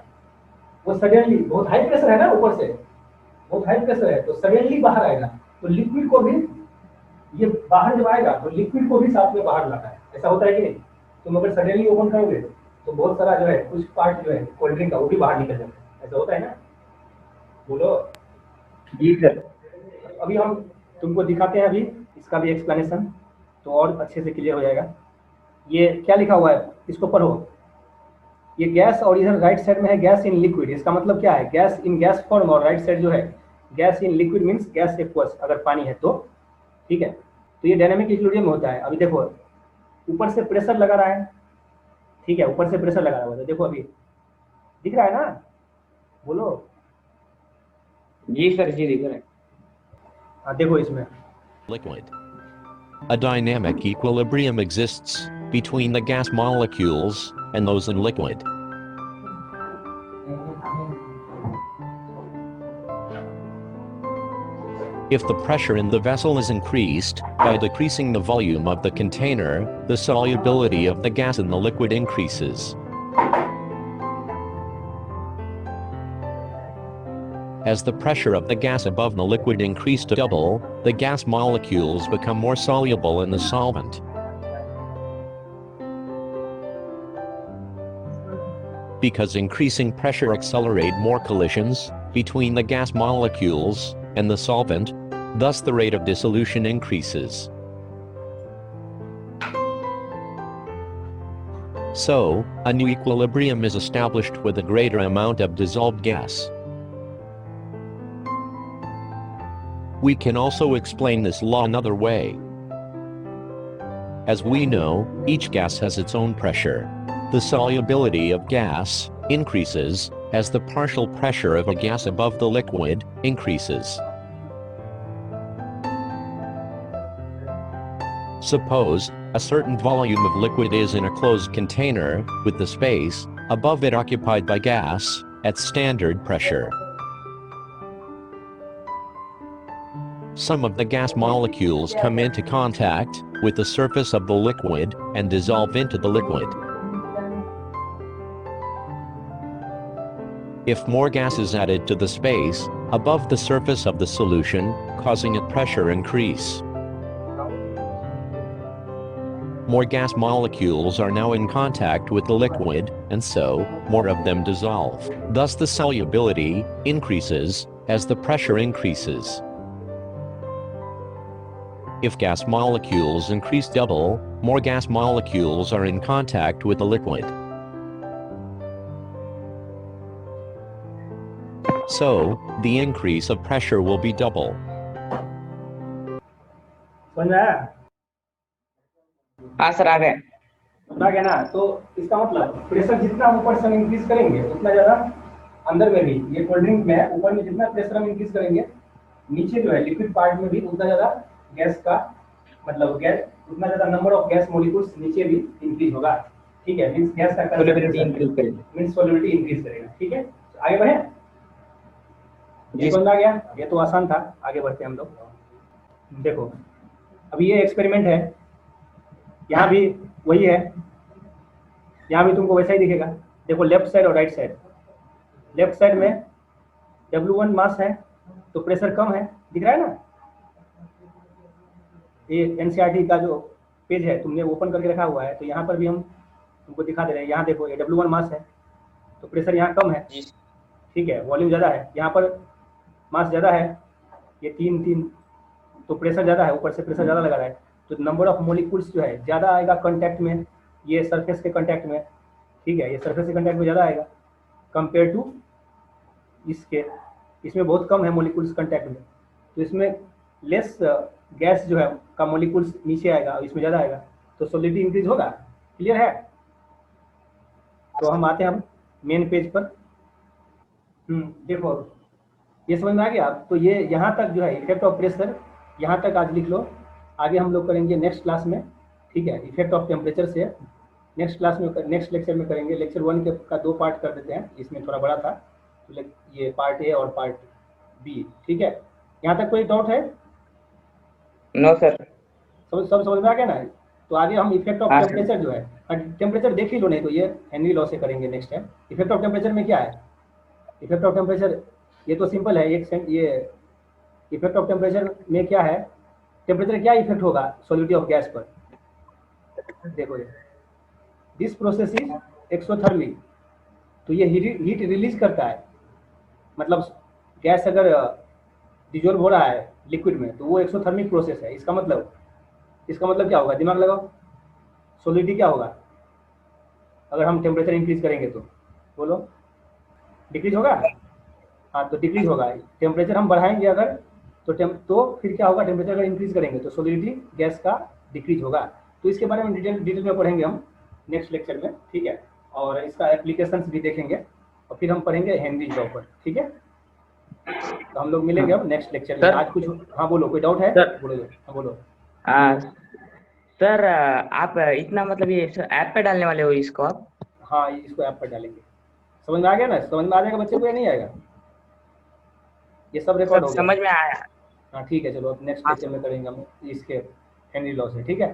वो सडनली, बहुत हाई प्रेशर है ना, ऊपर से बहुत हाई प्रेशर है, तो सडनली बाहर आएगा। तो लिक्विड को भी, ये बाहर जब आएगा तो लिक्विड को भी साथ में बाहर लाता है। ऐसा होता है कि नहीं? तुम अगर सडनली ओपन करोगे तो बहुत सारा जो है, कुछ पार्ट जो है कोल्ड ड्रिंक का, वो भी बाहर निकल जाता है। ऐसा होता है ना, बोलो। जी सर। अभी हम तुमको दिखाते हैं अभी इसका भी एक्सप्लेनेशन, तो और अच्छे से क्लियर हो जाएगा। ये क्या लिखा हुआ है, इसको पढ़ो। ये गैस और इधर राइट साइड में है गैस इन लिक्विड। इसका मतलब क्या है, गैस इन गैस फॉर्म, और राइट साइड जो है gas in liquid means gas aqueous, अगर पानी है तो, ठीक है। तो ये डायनामिक इक्विलिब्रियम में होता है। अभी देखो ऊपर से प्रेशर लगा रहा है, ठीक है, ऊपर से प्रेशर लगा रहा है, देखो अभी दिख रहा है ना, बोलो। जी सर, जी दिख रहा है। हाँ देखो इसमें liquid. A dynamic equilibrium exists between the gas molecules and those in liquid. If the pressure in the vessel is increased by decreasing the volume of the container, the solubility of the gas in the liquid increases. As the pressure of the gas above the liquid increased to double, the gas molecules become more soluble in the solvent. Because increasing pressure accelerates more collisions between the gas molecules and the solvent, thus the rate of dissolution increases. So, a new equilibrium is established with a greater amount of dissolved gas. We can also explain this law another way. As we know, each gas has its own pressure. The solubility of gas increases as the partial pressure of a gas above the liquid increases. Suppose a certain volume of liquid is in a closed container with the space above it occupied by gas at standard pressure. Some of the gas molecules come into contact with the surface of the liquid and dissolve into the liquid. If more gas is added to the space above the surface of the solution, causing a pressure increase, more gas molecules are now in contact with the liquid, and so more of them dissolve. Thus the solubility increases as the pressure increases. If gas molecules increase double, more gas molecules are in contact with the liquid. So, the increase of pressure will be double. समझ में आया? हाँ sir, आ गए। समझा गया ना? तो इसका मतलब प्रेशर जितना हम ऊपर से हम इंक्रीज करेंगे उतना ज्यादा अंदर में भी, ये कोल्ड ड्रिंक में है, ऊपर में जितना प्रेशर हम इंक्रीज करेंगे, नीचे जो है लिक्विड पार्ट में भी उतना ज्यादा गैस का मतलब गैस उतना ज़्यादा नंबर ऑफ गैस मॉलिक्यूल्स नीचे भी इंक्रीज होगा, ठीक है, मीन्स गैस का Solubility increase करेगा। मीन्स सॉल्युबिलिटी इंक्रीज करेगा, ठीक है। तो आगे बढ़े, जी ये समझ में आ गया, ये तो आसान था, आगे बढ़ते हैं हम लोग। देखो अभी ये एक्सपेरिमेंट है, यहाँ भी वही है, यहाँ भी तुमको वैसा ही दिखेगा। देखो लेफ्ट साइड और राइट साइड, लेफ्ट साइड में W1 मास है तो प्रेशर कम है, दिख रहा है ना। ये एनसीईआरटी का जो पेज है तुमने ओपन करके रखा हुआ है, तो यहाँ पर भी हम तुमको दिखा दे रहे हैं। यहाँ देखो ये W1 मास है तो प्रेशर यहाँ कम है, जी ठीक है, वॉल्यूम ज़्यादा है, यहाँ पर मास ज़्यादा है, ये 3 तो प्रेशर ज़्यादा है, ऊपर से प्रेशर ज़्यादा लगा रहा है, तो नंबर ऑफ मॉलिक्यूल्स जो है ज़्यादा आएगा कांटेक्ट में, ये सरफेस के कांटेक्ट में, ठीक है, ये सरफेस के कांटेक्ट में ज़्यादा आएगा कंपेयर टू इसके, इसमें बहुत कम है मॉलिक्यूल्स कांटेक्ट में, तो इसमें लेस गैस जो है का मॉलिक्यूल्स नीचे आएगा और इसमें ज़्यादा आएगा, तो सॉलिडिटी इंक्रीज होगा। क्लियर है। तो हम आते हैं हम मेन पेज पर। देखो ये समझ में आ गया। तो ये यहाँ तक जो है इफेक्ट ऑफ प्रेशर, यहाँ तक आज लिख लो, आगे हम लोग करेंगे नेक्स्ट क्लास में, ठीक है। इफेक्ट ऑफ टेम्परेचर से नेक्स्ट क्लास में, नेक्स्ट लेक्चर में करेंगे। लेक्चर 1 के का 2 पार्ट कर देते हैं, इसमें थोड़ा बड़ा था, तो ये पार्ट ए और पार्ट बी, ठीक है। यहाँ तक कोई डाउट है? No sir. सब समझ में आ गया ना। तो आगे हम इफेक्ट ऑफ हाँ, टेम्परेचर जो है, टेम्परेचर देख ही लो, नहीं तो ये हेनरी लॉ से करेंगे next time. Effect of temperature में क्या है, इफेक्ट ऑफ टेम्परेचर ये तो सिंपल है, ये इफेक्ट ऑफ टेम्परेचर में क्या है, टेम्परेचर क्या इफेक्ट होगा सॉलिडिटी ऑफ गैस पर। देखो ये दिस प्रोसेस इज एक्सोथर्मिक, तो ये हीट रिलीज करता है, मतलब गैस अगर डिजोल्व हो रहा है लिक्विड में तो वो एक्सोथर्मिक प्रोसेस है। इसका मतलब क्या होगा, दिमाग लगाओ, सॉलिडिटी क्या होगा अगर हम टेम्परेचर इंक्रीज करेंगे तो, बोलो, डिक्रीज होगा। हाँ तो डिक्रीज होगा, टेम्परेचर हम बढ़ाएंगे अगर तो फिर क्या होगा, टेम्परेचर अगर इंक्रीज करेंगे तो सॉलिडिटी गैस का डिक्रीज होगा। तो इसके बारे में डिटेल में पढ़ेंगे हम नेक्स्ट लेक्चर में, ठीक है। और इसका एप्लीकेशंस भी देखेंगे और फिर हम पढ़ेंगे हेनरी लॉ पर, ठीक है। तो हम लोग मिलेंगे अब नेक्स्ट लेक्चर में। आज कुछ, हाँ बोलो, कोई डाउट है? बोलो, हाँ बोलो। सर आप इतना मतलब ये ऐप पे डालने वाले हो इसको आप? हाँ इसको ऐप पर डालेंगे। समझ में आ गया ना, समझ में आ जाएगा बच्चे को या नहीं आएगा? ये सब रिकॉर्ड हो गया, समझ में आया। हाँ ठीक है, चलो अब नेक्स्ट लेक्चर में करेंगे हम इसके हेनरी लॉ से, ठीक है।